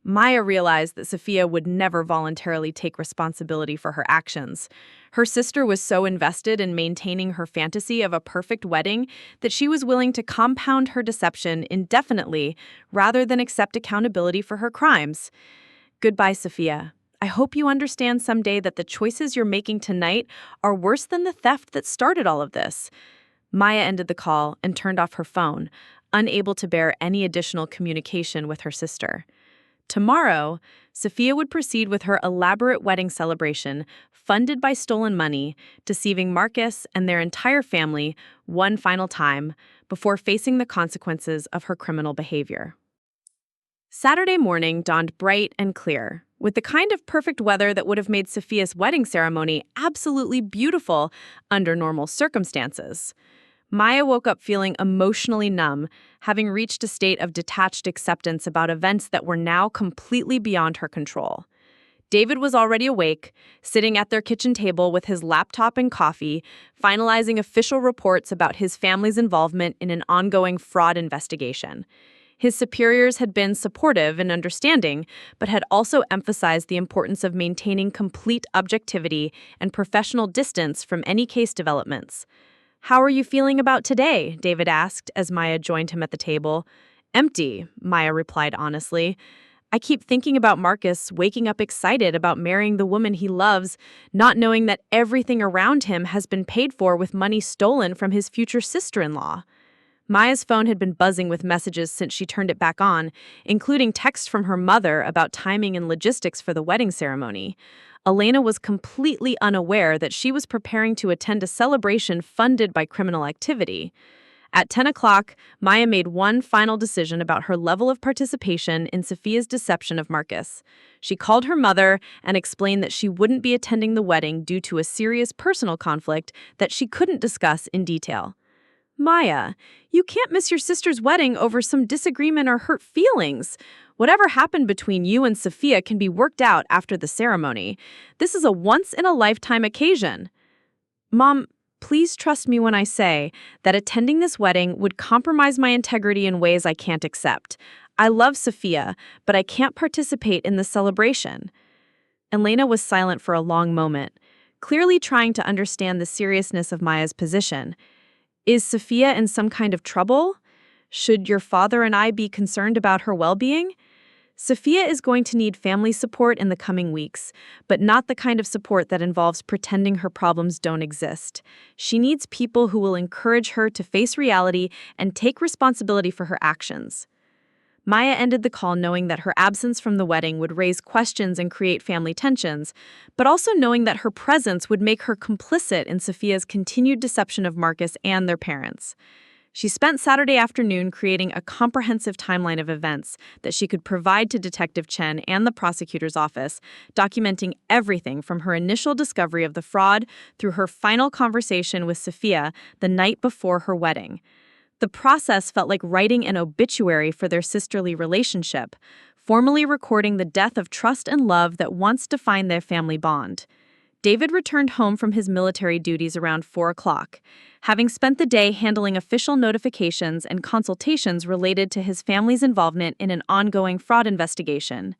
Maya realized that Sophia would never voluntarily take responsibility for her actions. Her sister was so invested in maintaining her fantasy of a perfect wedding that she was willing to compound her deception indefinitely rather than accept accountability for her crimes. Goodbye, Sophia. I hope you understand someday that the choices you're making tonight are worse than the theft that started all of this. Maya ended the call and turned off her phone, unable to bear any additional communication with her sister. Tomorrow, Sophia would proceed with her elaborate wedding celebration, funded by stolen money, deceiving Marcus and their entire family one final time before facing the consequences of her criminal behavior. Saturday morning dawned bright and clear, with the kind of perfect weather that would have made Sophia's wedding ceremony absolutely beautiful under normal circumstances. Maya woke up feeling emotionally numb, having reached a state of detached acceptance about events that were now completely beyond her control. David was already awake, sitting at their kitchen table with his laptop and coffee, finalizing official reports about his family's involvement in an ongoing fraud investigation. His superiors had been supportive and understanding, but had also emphasized the importance of maintaining complete objectivity and professional distance from any case developments. "How are you feeling about today?" David asked as Maya joined him at the table. "Empty," Maya replied honestly. "I keep thinking about Marcus waking up excited about marrying the woman he loves, not knowing that everything around him has been paid for with money stolen from his future sister-in-law." Maya's phone had been buzzing with messages since she turned it back on, including texts from her mother about timing and logistics for the wedding ceremony. Elena was completely unaware that she was preparing to attend a celebration funded by criminal activity. At 10 o'clock, Maya made one final decision about her level of participation in Sophia's deception of Marcus. She called her mother and explained that she wouldn't be attending the wedding due to a serious personal conflict that she couldn't discuss in detail. "Maya, you can't miss your sister's wedding over some disagreement or hurt feelings. Whatever happened between you and Sophia can be worked out after the ceremony. This is a once-in-a-lifetime occasion." "Mom, please trust me when I say that attending this wedding would compromise my integrity in ways I can't accept. I love Sophia, but I can't participate in the celebration." Elena was silent for a long moment, clearly trying to understand the seriousness of Maya's position. "Is Sophia in some kind of trouble? Should your father and I be concerned about her well-being?" "Sophia is going to need family support in the coming weeks, but not the kind of support that involves pretending her problems don't exist. She needs people who will encourage her to face reality and take responsibility for her actions." Maya ended the call knowing that her absence from the wedding would raise questions and create family tensions, but also knowing that her presence would make her complicit in Sophia's continued deception of Marcus and their parents. She spent Saturday afternoon creating a comprehensive timeline of events that she could provide to Detective Chen and the prosecutor's office, documenting everything from her initial discovery of the fraud through her final conversation with Sophia the night before her wedding. The process felt like writing an obituary for their sisterly relationship, formally recording the death of trust and love that once defined their family bond. David returned home from his military duties around 4 o'clock, having spent the day handling official notifications and consultations related to his family's involvement in an ongoing fraud investigation.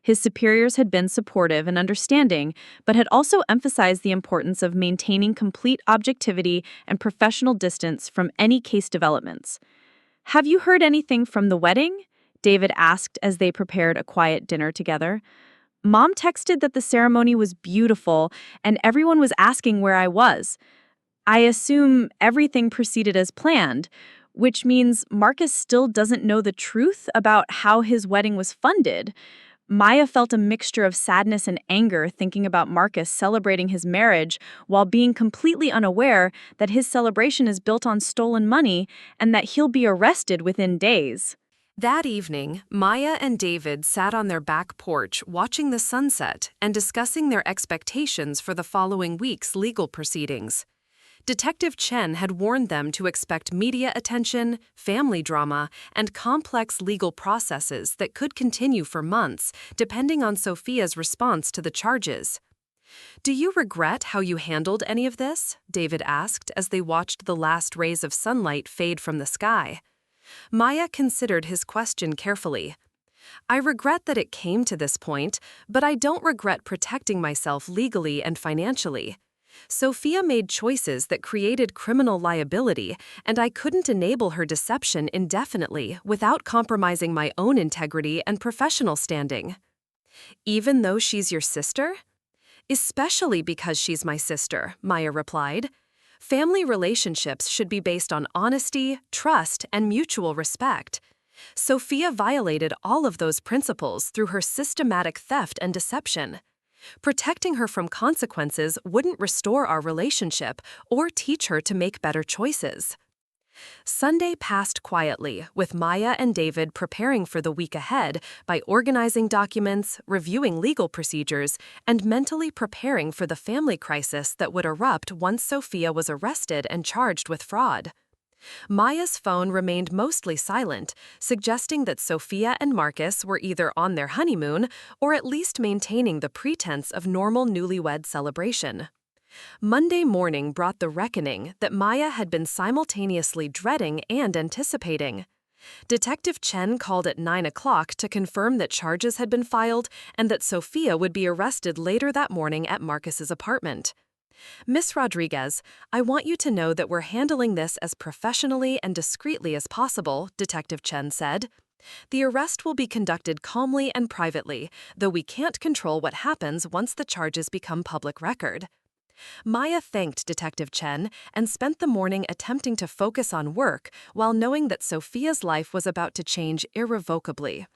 His superiors had been supportive and understanding, but had also emphasized the importance of maintaining complete objectivity and professional distance from any case developments. "Have you heard anything from the wedding?" David asked as they prepared a quiet dinner together. "Mom texted that the ceremony was beautiful and everyone was asking where I was. I assume everything proceeded as planned, which means Marcus still doesn't know the truth about how his wedding was funded." Maya felt a mixture of sadness and anger thinking about Marcus celebrating his marriage while being completely unaware that his celebration is built on stolen money and that he'll be arrested within days. That evening, Maya and David sat on their back porch watching the sunset and discussing their expectations for the following week's legal proceedings. Detective Chen had warned them to expect media attention, family drama, and complex legal processes that could continue for months, depending on Sophia's response to the charges. "Do you regret how you handled any of this?" David asked as they watched the last rays of sunlight fade from the sky. Maya considered his question carefully. I regret that it came to this point, but I don't regret protecting myself legally and financially. Sophia made choices that created criminal liability, and I couldn't enable her deception indefinitely without compromising my own integrity and professional standing. Even though she's your sister? Especially because she's my sister, Maya replied. Family relationships should be based on honesty, trust, and mutual respect. Sophia violated all of those principles through her systematic theft and deception. Protecting her from consequences wouldn't restore our relationship or teach her to make better choices. Sunday passed quietly, with Maya and David preparing for the week ahead by organizing documents, reviewing legal procedures, and mentally preparing for the family crisis that would erupt once Sophia was arrested and charged with fraud. Maya's phone remained mostly silent, suggesting that Sophia and Marcus were either on their honeymoon or at least maintaining the pretense of normal newlywed celebration. Monday morning brought the reckoning that Maya had been simultaneously dreading and anticipating. Detective Chen called at 9 o'clock to confirm that charges had been filed and that Sophia would be arrested later that morning at Marcus's apartment. Miss Rodriguez, I want you to know that we're handling this as professionally and discreetly as possible, Detective Chen said. The arrest will be conducted calmly and privately, though we can't control what happens once the charges become public record. Maya thanked Detective Chen and spent the morning attempting to focus on work while knowing that Sophia's life was about to change irrevocably.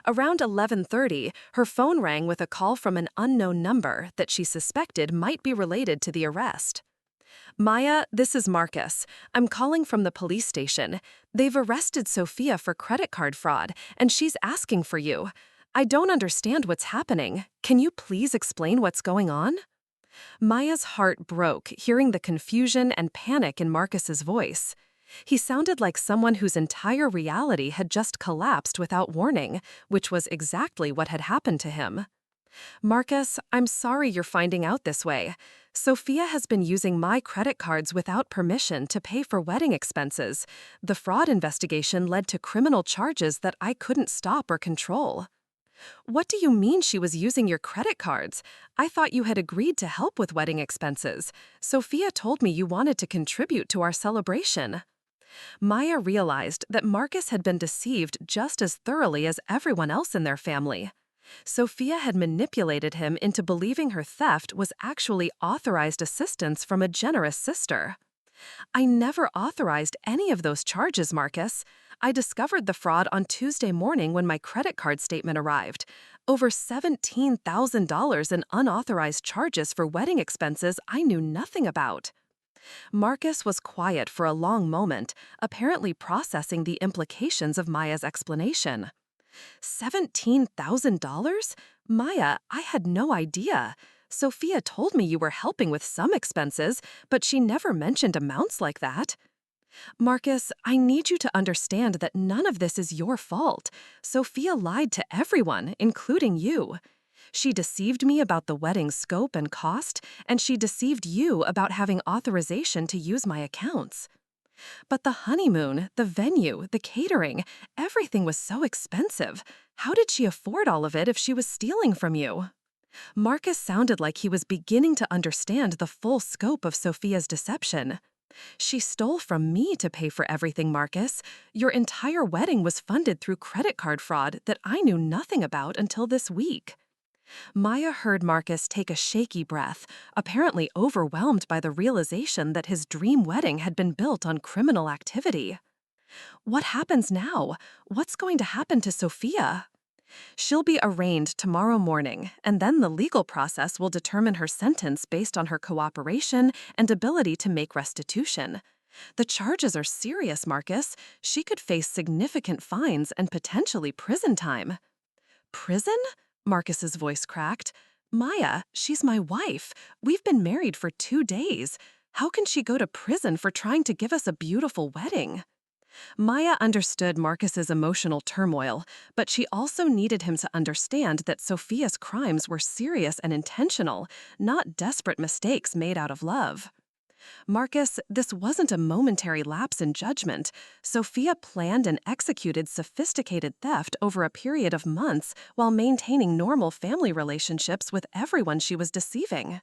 Around 11:30, her phone rang with a call from an unknown number that she suspected might be related to the arrest. Maya, this is Marcus. I'm calling from the police station. They've arrested Sophia for credit card fraud, and she's asking for you. I don't understand what's happening. Can you please explain what's going on? Maya's heart broke hearing the confusion and panic in Marcus's voice. He sounded like someone whose entire reality had just collapsed without warning, which was exactly what had happened to him. Marcus, I'm sorry you're finding out this way. Sophia has been using my credit cards without permission to pay for wedding expenses. The fraud investigation led to criminal charges that I couldn't stop or control. What do you mean she was using your credit cards? I thought you had agreed to help with wedding expenses. Sophia told me you wanted to contribute to our celebration. Maya realized that Marcus had been deceived just as thoroughly as everyone else in their family. Sophia had manipulated him into believing her theft was actually authorized assistance from a generous sister. I never authorized any of those charges, Marcus. I discovered the fraud on Tuesday morning when my credit card statement arrived. Over $17,000 in unauthorized charges for wedding expenses I knew nothing about. Marcus was quiet for a long moment, apparently processing the implications of Maya's explanation. $17,000? Maya, I had no idea. Sophia told me you were helping with some expenses, but she never mentioned amounts like that. Marcus, I need you to understand that none of this is your fault. Sophia lied to everyone, including you. She deceived me about the wedding's scope and cost, and she deceived you about having authorization to use my accounts. But the honeymoon, the venue, the catering, everything was so expensive. How did she afford all of it if she was stealing from you? Marcus sounded like he was beginning to understand the full scope of Sophia's deception. She stole from me to pay for everything, Marcus. Your entire wedding was funded through credit card fraud that I knew nothing about until this week. Maya heard Marcus take a shaky breath, apparently overwhelmed by the realization that his dream wedding had been built on criminal activity. What happens now? What's going to happen to Sophia? She'll be arraigned tomorrow morning, and then the legal process will determine her sentence based on her cooperation and ability to make restitution. The charges are serious, Marcus. She could face significant fines and potentially prison time. Prison? Marcus's voice cracked. Maya, she's my wife. We've been married for 2 days. How can she go to prison for trying to give us a beautiful wedding? Maya understood Marcus's emotional turmoil, but she also needed him to understand that Sophia's crimes were serious and intentional, not desperate mistakes made out of love. Marcus, this wasn't a momentary lapse in judgment. Sophia planned and executed sophisticated theft over a period of months while maintaining normal family relationships with everyone she was deceiving.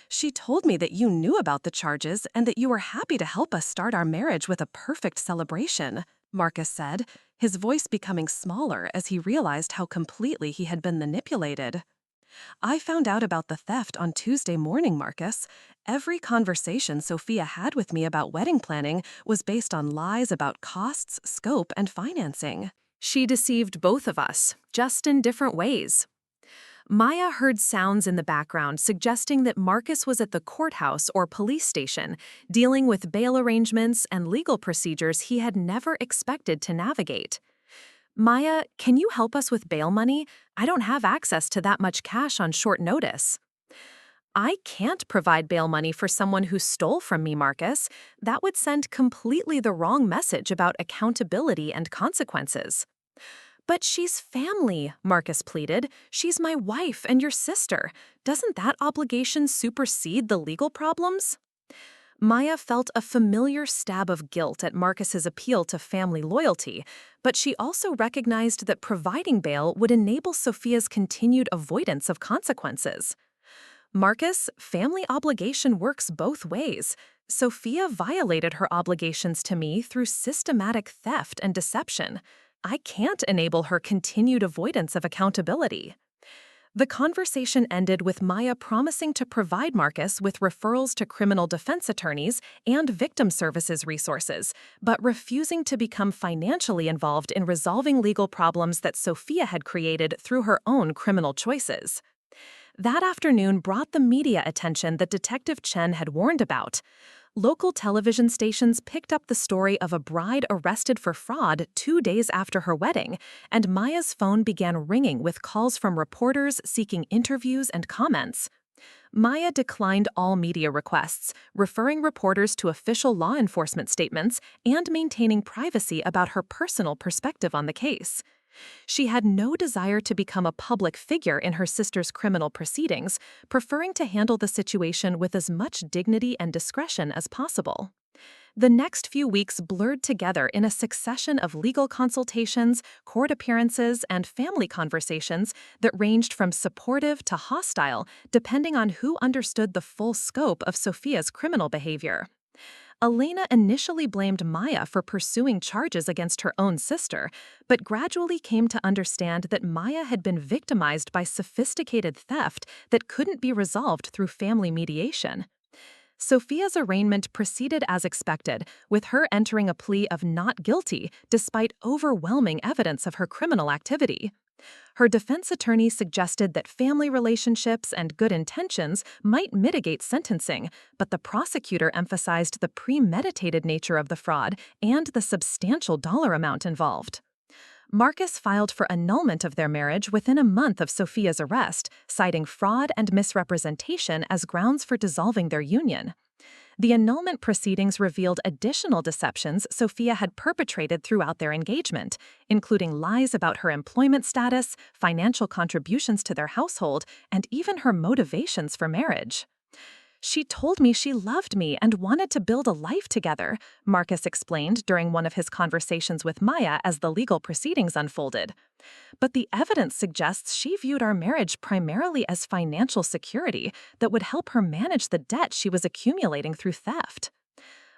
She told me that you knew about the charges and that you were happy to help us start our marriage with a perfect celebration, Marcus said, his voice becoming smaller as he realized how completely he had been manipulated. I found out about the theft on Tuesday morning, Marcus. Every conversation Sophia had with me about wedding planning was based on lies about costs, scope, and financing. She deceived both of us, just in different ways. Maya heard sounds in the background suggesting that Marcus was at the courthouse or police station, dealing with bail arrangements and legal procedures he had never expected to navigate. Maya, can you help us with bail money? I don't have access to that much cash on short notice. I can't provide bail money for someone who stole from me, Marcus. That would send completely the wrong message about accountability and consequences. But she's family, Marcus pleaded. She's my wife and your sister. Doesn't that obligation supersede the legal problems? Maya felt a familiar stab of guilt at Marcus's appeal to family loyalty, but she also recognized that providing bail would enable Sophia's continued avoidance of consequences. Marcus, family obligation works both ways. Sophia violated her obligations to me through systematic theft and deception. I can't enable her continued avoidance of accountability. The conversation ended with Maya promising to provide Marcus with referrals to criminal defense attorneys and victim services resources, but refusing to become financially involved in resolving legal problems that Sophia had created through her own criminal choices. That afternoon brought the media attention that Detective Chen had warned about. Local television stations picked up the story of a bride arrested for fraud 2 days after her wedding, and Maya's phone began ringing with calls from reporters seeking interviews and comments. Maya declined all media requests, referring reporters to official law enforcement statements and maintaining privacy about her personal perspective on the case. She had no desire to become a public figure in her sister's criminal proceedings, preferring to handle the situation with as much dignity and discretion as possible. The next few weeks blurred together in a succession of legal consultations, court appearances, and family conversations that ranged from supportive to hostile, depending on who understood the full scope of Sophia's criminal behavior. Elena initially blamed Maya for pursuing charges against her own sister, but gradually came to understand that Maya had been victimized by sophisticated theft that couldn't be resolved through family mediation. Sophia's arraignment proceeded as expected, with her entering a plea of not guilty despite overwhelming evidence of her criminal activity. Her defense attorney suggested that family relationships and good intentions might mitigate sentencing, but the prosecutor emphasized the premeditated nature of the fraud and the substantial dollar amount involved. Marcus filed for annulment of their marriage within a month of Sophia's arrest, citing fraud and misrepresentation as grounds for dissolving their union. The annulment proceedings revealed additional deceptions Sophia had perpetrated throughout their engagement, including lies about her employment status, financial contributions to their household, and even her motivations for marriage. She told me she loved me and wanted to build a life together, Marcus explained during one of his conversations with Maya as the legal proceedings unfolded. But the evidence suggests she viewed our marriage primarily as financial security that would help her manage the debt she was accumulating through theft.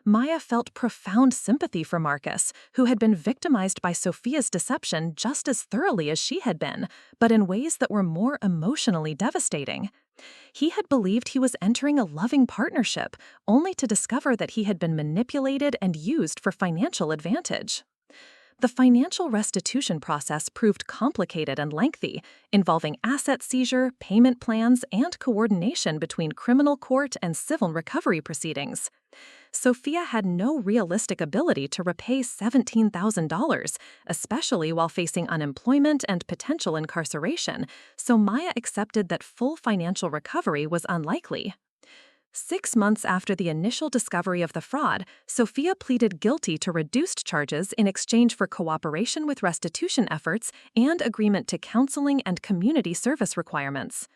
Maya felt profound sympathy for Marcus, who had been victimized by Sophia's deception just as thoroughly as she had been, but in ways that were more emotionally devastating. He had believed he was entering a loving partnership, only to discover that he had been manipulated and used for financial advantage. The financial restitution process proved complicated and lengthy, involving asset seizure, payment plans, and coordination between criminal court and civil recovery proceedings. Sophia had no realistic ability to repay $17,000, especially while facing unemployment and potential incarceration, so Maya accepted that full financial recovery was unlikely. 6 months after the initial discovery of the fraud, Sophia pleaded guilty to reduced charges in exchange for cooperation with restitution efforts and agreement to counseling and community service requirements.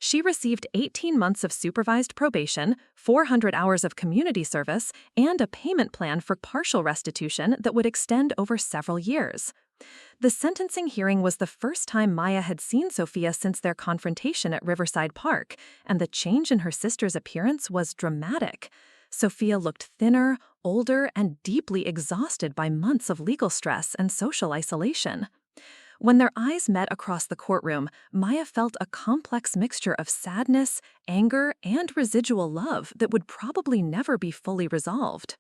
She received 18 months of supervised probation, 400 hours of community service, and a payment plan for partial restitution that would extend over several years. The sentencing hearing was the first time Maya had seen Sophia since their confrontation at Riverside Park, and the change in her sister's appearance was dramatic. Sophia looked thinner, older, and deeply exhausted by months of legal stress and social isolation. When their eyes met across the courtroom, Maya felt a complex mixture of sadness, anger, and residual love that would probably never be fully resolved.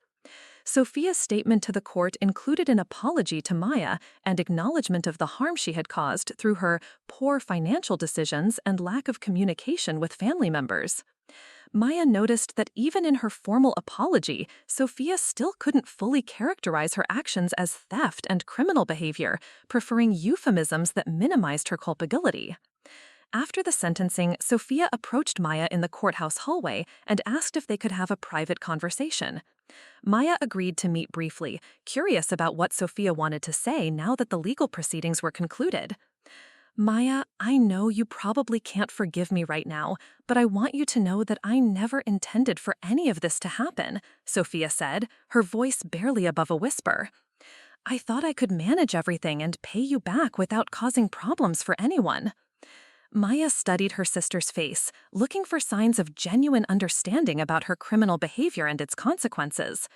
Sophia's statement to the court included an apology to Maya and acknowledgement of the harm she had caused through her poor financial decisions and lack of communication with family members. Maya noticed that even in her formal apology, Sophia still couldn't fully characterize her actions as theft and criminal behavior, preferring euphemisms that minimized her culpability. After the sentencing, Sophia approached Maya in the courthouse hallway and asked if they could have a private conversation. Maya agreed to meet briefly, curious about what Sophia wanted to say now that the legal proceedings were concluded. "Maya, I know you probably can't forgive me right now, but I want you to know that I never intended for any of this to happen," Sophia said, her voice barely above a whisper. "I thought I could manage everything and pay you back without causing problems for anyone." Maya studied her sister's face, looking for signs of genuine understanding about her criminal behavior and its consequences.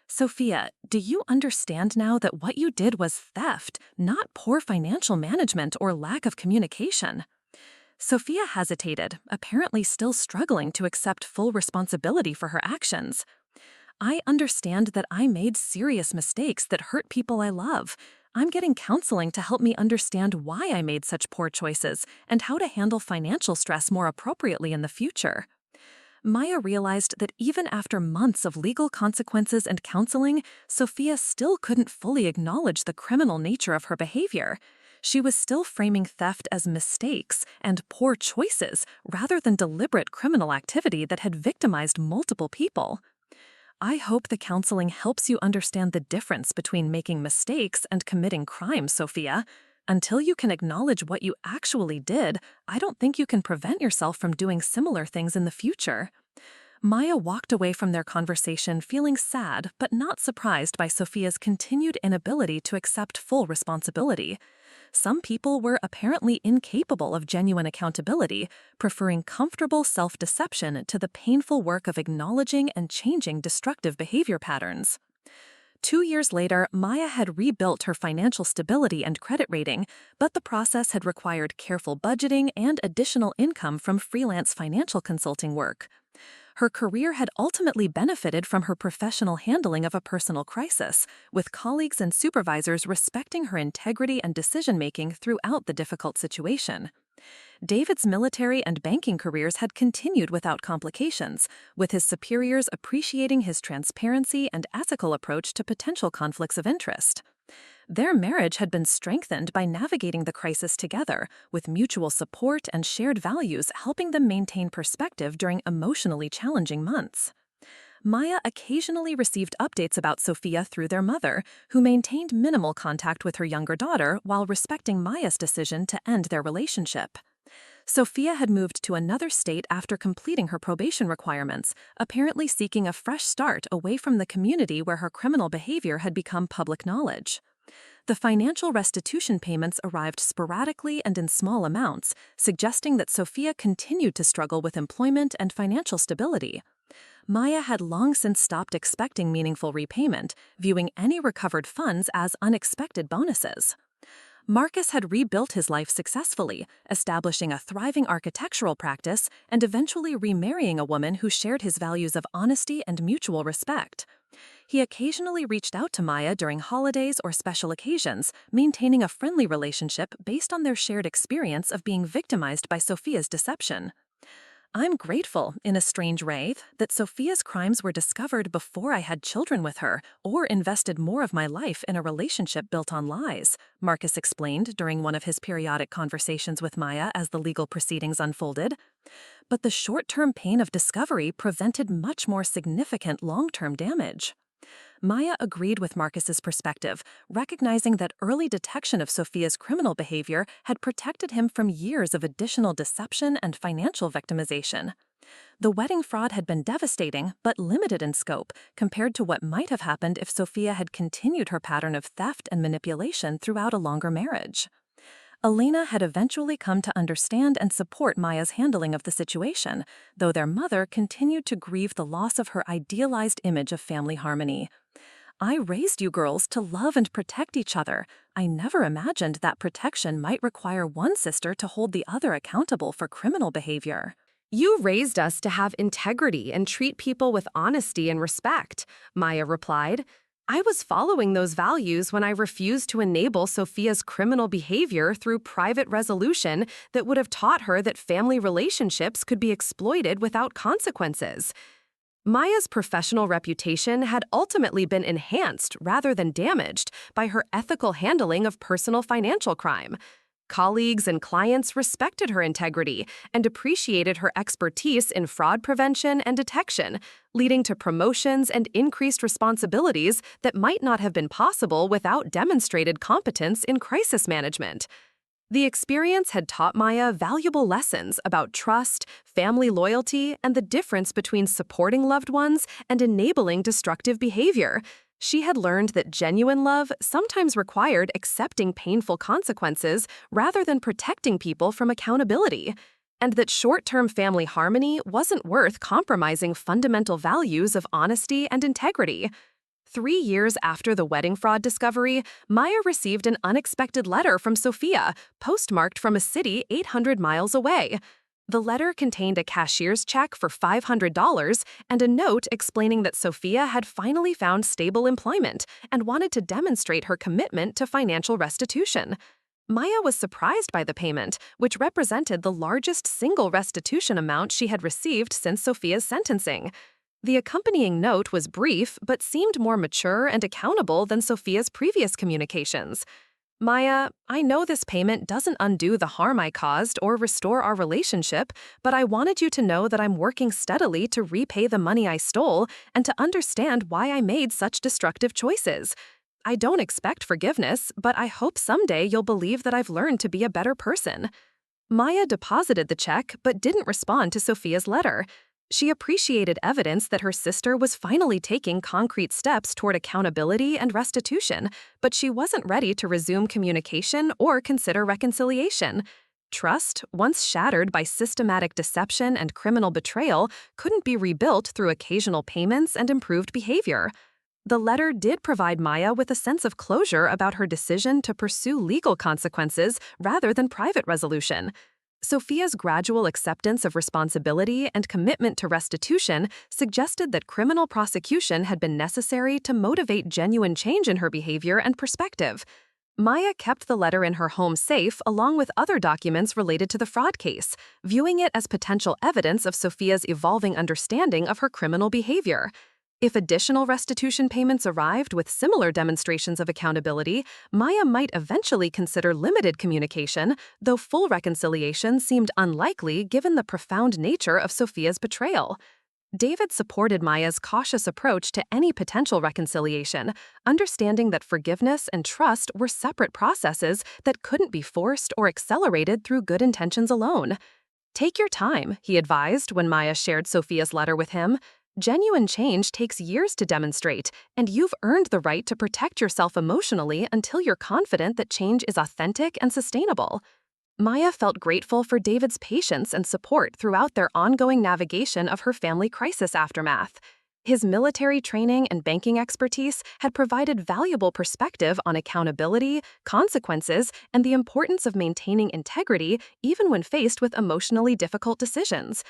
"Sophia, do you understand now that what you did was theft, not poor financial management or lack of communication?" Sophia hesitated, apparently still struggling to accept full responsibility for her actions. "I understand that I made serious mistakes that hurt people I love. I'm getting counseling to help me understand why I made such poor choices and how to handle financial stress more appropriately in the future." Maya realized that even after months of legal consequences and counseling, Sophia still couldn't fully acknowledge the criminal nature of her behavior. She was still framing theft as mistakes and poor choices rather than deliberate criminal activity that had victimized multiple people. "I hope the counseling helps you understand the difference between making mistakes and committing crimes, Sophia. Until you can acknowledge what you actually did, I don't think you can prevent yourself from doing similar things in the future." Maya walked away from their conversation feeling sad but not surprised by Sophia's continued inability to accept full responsibility. Some people were apparently incapable of genuine accountability, preferring comfortable self-deception to the painful work of acknowledging and changing destructive behavior patterns. 2 years later, Maya had rebuilt her financial stability and credit rating, but the process had required careful budgeting and additional income from freelance financial consulting work. Her career had ultimately benefited from her professional handling of a personal crisis, with colleagues and supervisors respecting her integrity and decision-making throughout the difficult situation. David's military and banking careers had continued without complications, with his superiors appreciating his transparency and ethical approach to potential conflicts of interest. Their marriage had been strengthened by navigating the crisis together, with mutual support and shared values helping them maintain perspective during emotionally challenging months. Maya occasionally received updates about Sophia through their mother, who maintained minimal contact with her younger daughter while respecting Maya's decision to end their relationship. Sophia had moved to another state after completing her probation requirements, apparently seeking a fresh start away from the community where her criminal behavior had become public knowledge. The financial restitution payments arrived sporadically and in small amounts, suggesting that Sophia continued to struggle with employment and financial stability. Maya had long since stopped expecting meaningful repayment, viewing any recovered funds as unexpected bonuses. Marcus had rebuilt his life successfully, establishing a thriving architectural practice and eventually remarrying a woman who shared his values of honesty and mutual respect. He occasionally reached out to Maya during holidays or special occasions, maintaining a friendly relationship based on their shared experience of being victimized by Sophia's deception. "I'm grateful, in a strange way, that Sophia's crimes were discovered before I had children with her or invested more of my life in a relationship built on lies," Marcus explained during one of his periodic conversations with Maya as the legal proceedings unfolded. "But the short-term pain of discovery prevented much more significant long-term damage." Maya agreed with Marcus's perspective, recognizing that early detection of Sophia's criminal behavior had protected him from years of additional deception and financial victimization. The wedding fraud had been devastating, but limited in scope, compared to what might have happened if Sophia had continued her pattern of theft and manipulation throughout a longer marriage. Elena had eventually come to understand and support Maya's handling of the situation, though their mother continued to grieve the loss of her idealized image of family harmony. "I raised you girls to love and protect each other. I never imagined that protection might require one sister to hold the other accountable for criminal behavior." "You raised us to have integrity and treat people with honesty and respect," Maya replied. "I was following those values when I refused to enable Sophia's criminal behavior through private resolution that would have taught her that family relationships could be exploited without consequences." Maya's professional reputation had ultimately been enhanced rather than damaged by her ethical handling of personal financial crime. Colleagues and clients respected her integrity and appreciated her expertise in fraud prevention and detection, leading to promotions and increased responsibilities that might not have been possible without demonstrated competence in crisis management. The experience had taught Maya valuable lessons about trust, family loyalty, and the difference between supporting loved ones and enabling destructive behavior. She had learned that genuine love sometimes required accepting painful consequences rather than protecting people from accountability, and that short-term family harmony wasn't worth compromising fundamental values of honesty and integrity. 3 years after the wedding fraud discovery, Maya received an unexpected letter from Sophia, postmarked from a city 800 miles away. The letter contained a cashier's check for $500 and a note explaining that Sophia had finally found stable employment and wanted to demonstrate her commitment to financial restitution. Maya was surprised by the payment, which represented the largest single restitution amount she had received since Sophia's sentencing. The accompanying note was brief but seemed more mature and accountable than Sophia's previous communications. "Maya, I know this payment doesn't undo the harm I caused or restore our relationship, but I wanted you to know that I'm working steadily to repay the money I stole and to understand why I made such destructive choices. I don't expect forgiveness, but I hope someday you'll believe that I've learned to be a better person." Maya deposited the check but didn't respond to Sophia's letter. She appreciated evidence that her sister was finally taking concrete steps toward accountability and restitution, but she wasn't ready to resume communication or consider reconciliation. Trust, once shattered by systematic deception and criminal betrayal, couldn't be rebuilt through occasional payments and improved behavior. The letter did provide Maya with a sense of closure about her decision to pursue legal consequences rather than private resolution. Sophia's gradual acceptance of responsibility and commitment to restitution suggested that criminal prosecution had been necessary to motivate genuine change in her behavior and perspective. Maya kept the letter in her home safe along with other documents related to the fraud case, viewing it as potential evidence of Sophia's evolving understanding of her criminal behavior. If additional restitution payments arrived with similar demonstrations of accountability, Maya might eventually consider limited communication, though full reconciliation seemed unlikely given the profound nature of Sophia's betrayal. David supported Maya's cautious approach to any potential reconciliation, understanding that forgiveness and trust were separate processes that couldn't be forced or accelerated through good intentions alone. "Take your time," he advised when Maya shared Sophia's letter with him. "Genuine change takes years to demonstrate, and you've earned the right to protect yourself emotionally until you're confident that change is authentic and sustainable." Maya felt grateful for David's patience and support throughout their ongoing navigation of her family crisis aftermath. His military training and banking expertise had provided valuable perspective on accountability, consequences, and the importance of maintaining integrity even when faced with emotionally difficult decisions.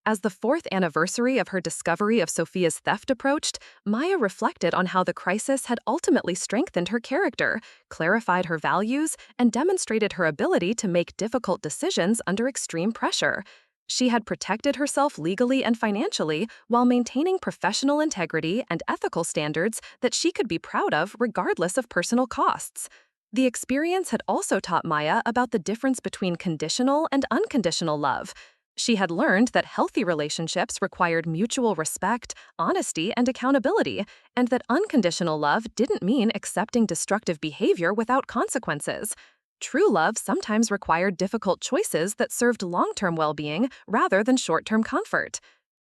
As the 4th anniversary of her discovery of Sophia's theft approached, Maya reflected on how the crisis had ultimately strengthened her character, clarified her values, and demonstrated her ability to make difficult decisions under extreme pressure. She had protected herself legally and financially while maintaining professional integrity and ethical standards that she could be proud of regardless of personal costs. The experience had also taught Maya about the difference between conditional and unconditional love. She had learned that healthy relationships required mutual respect, honesty, and accountability, and that unconditional love didn't mean accepting destructive behavior without consequences. True love sometimes required difficult choices that served long-term well-being rather than short-term comfort.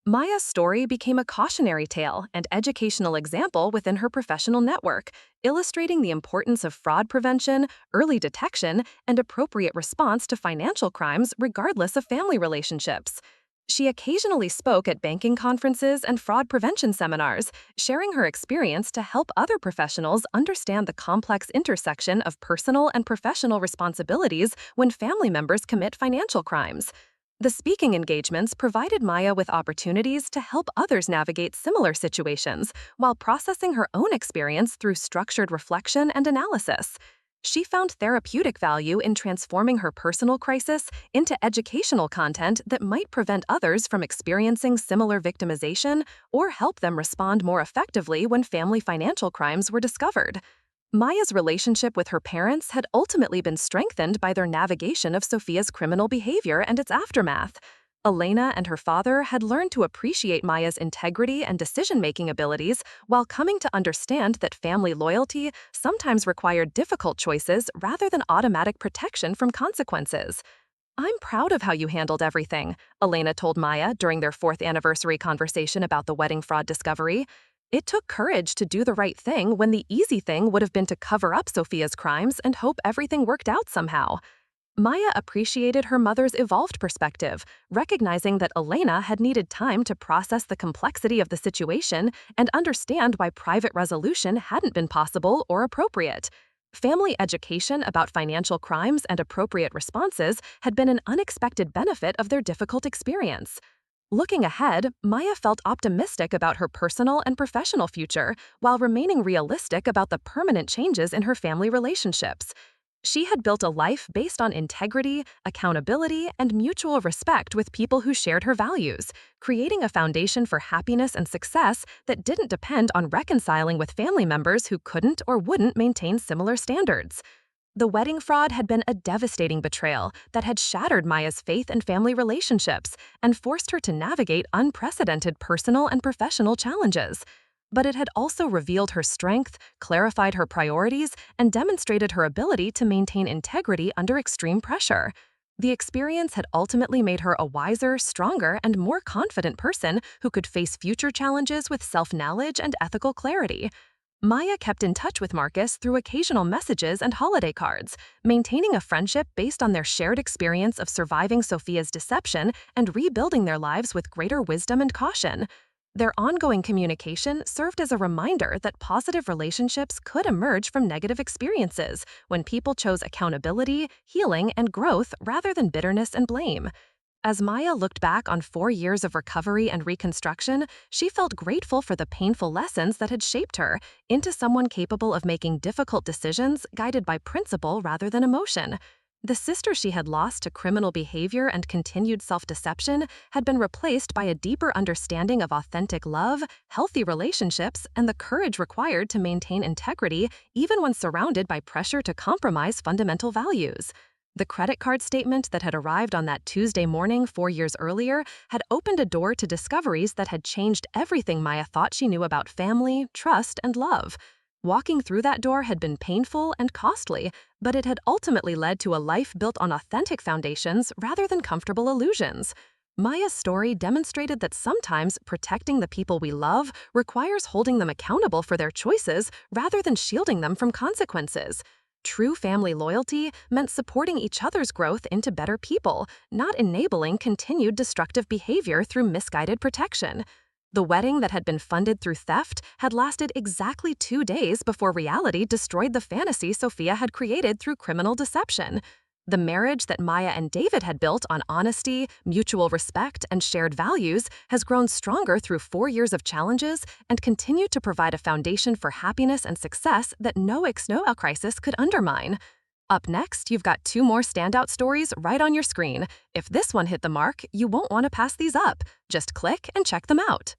Maya's story became a cautionary tale and educational example within her professional network, illustrating the importance of fraud prevention, early detection, and appropriate response to financial crimes regardless of family relationships. She occasionally spoke at banking conferences and fraud prevention seminars, sharing her experience to help other professionals understand the complex intersection of personal and professional responsibilities when family members commit financial crimes. The speaking engagements provided Maya with opportunities to help others navigate similar situations while processing her own experience through structured reflection and analysis. She found therapeutic value in transforming her personal crisis into educational content that might prevent others from experiencing similar victimization or help them respond more effectively when family financial crimes were discovered. Maya's relationship with her parents had ultimately been strengthened by their navigation of Sophia's criminal behavior and its aftermath. Elena and her father had learned to appreciate Maya's integrity and decision-making abilities while coming to understand that family loyalty sometimes required difficult choices rather than automatic protection from consequences. "I'm proud of how you handled everything," Elena told Maya during their 4th anniversary conversation about the wedding fraud discovery. "It took courage to do the right thing when the easy thing would have been to cover up Sophia's crimes and hope everything worked out somehow." Maya appreciated her mother's evolved perspective, recognizing that Elena had needed time to process the complexity of the situation and understand why private resolution hadn't been possible or appropriate. Family education about financial crimes and appropriate responses had been an unexpected benefit of their difficult experience. Looking ahead, Maya felt optimistic about her personal and professional future while remaining realistic about the permanent changes in her family relationships. She had built a life based on integrity, accountability, and mutual respect with people who shared her values, creating a foundation for happiness and success that didn't depend on reconciling with family members who couldn't or wouldn't maintain similar standards. The wedding fraud had been a devastating betrayal that had shattered Maya's faith and family relationships and forced her to navigate unprecedented personal and professional challenges. But it had also revealed her strength, clarified her priorities, and demonstrated her ability to maintain integrity under extreme pressure. The experience had ultimately made her a wiser, stronger, and more confident person who could face future challenges with self-knowledge and ethical clarity. Maya kept in touch with Marcus through occasional messages and holiday cards, maintaining a friendship based on their shared experience of surviving Sophia's deception and rebuilding their lives with greater wisdom and caution. Their ongoing communication served as a reminder that positive relationships could emerge from negative experiences when people chose accountability, healing, and growth rather than bitterness and blame. As Maya looked back on 4 years of recovery and reconstruction, she felt grateful for the painful lessons that had shaped her into someone capable of making difficult decisions guided by principle rather than emotion. The sister she had lost to criminal behavior and continued self-deception had been replaced by a deeper understanding of authentic love, healthy relationships, and the courage required to maintain integrity even when surrounded by pressure to compromise fundamental values. The credit card statement that had arrived on that Tuesday morning 4 years earlier had opened a door to discoveries that had changed everything Maya thought she knew about family, trust, and love. Walking through that door had been painful and costly, but it had ultimately led to a life built on authentic foundations rather than comfortable illusions. Maya's story demonstrated that sometimes protecting the people we love requires holding them accountable for their choices rather than shielding them from consequences. True family loyalty meant supporting each other's growth into better people, not enabling continued destructive behavior through misguided protection. The wedding that had been funded through theft had lasted exactly 2 days before reality destroyed the fantasy Sophia had created through criminal deception. The marriage that Maya and David had built on honesty, mutual respect, and shared values has grown stronger through 4 years of challenges and continued to provide a foundation for happiness and success that no external crisis could undermine. Up next, you've got 2 more standout stories right on your screen. If this one hit the mark, you won't want to pass these up. Just click and check them out.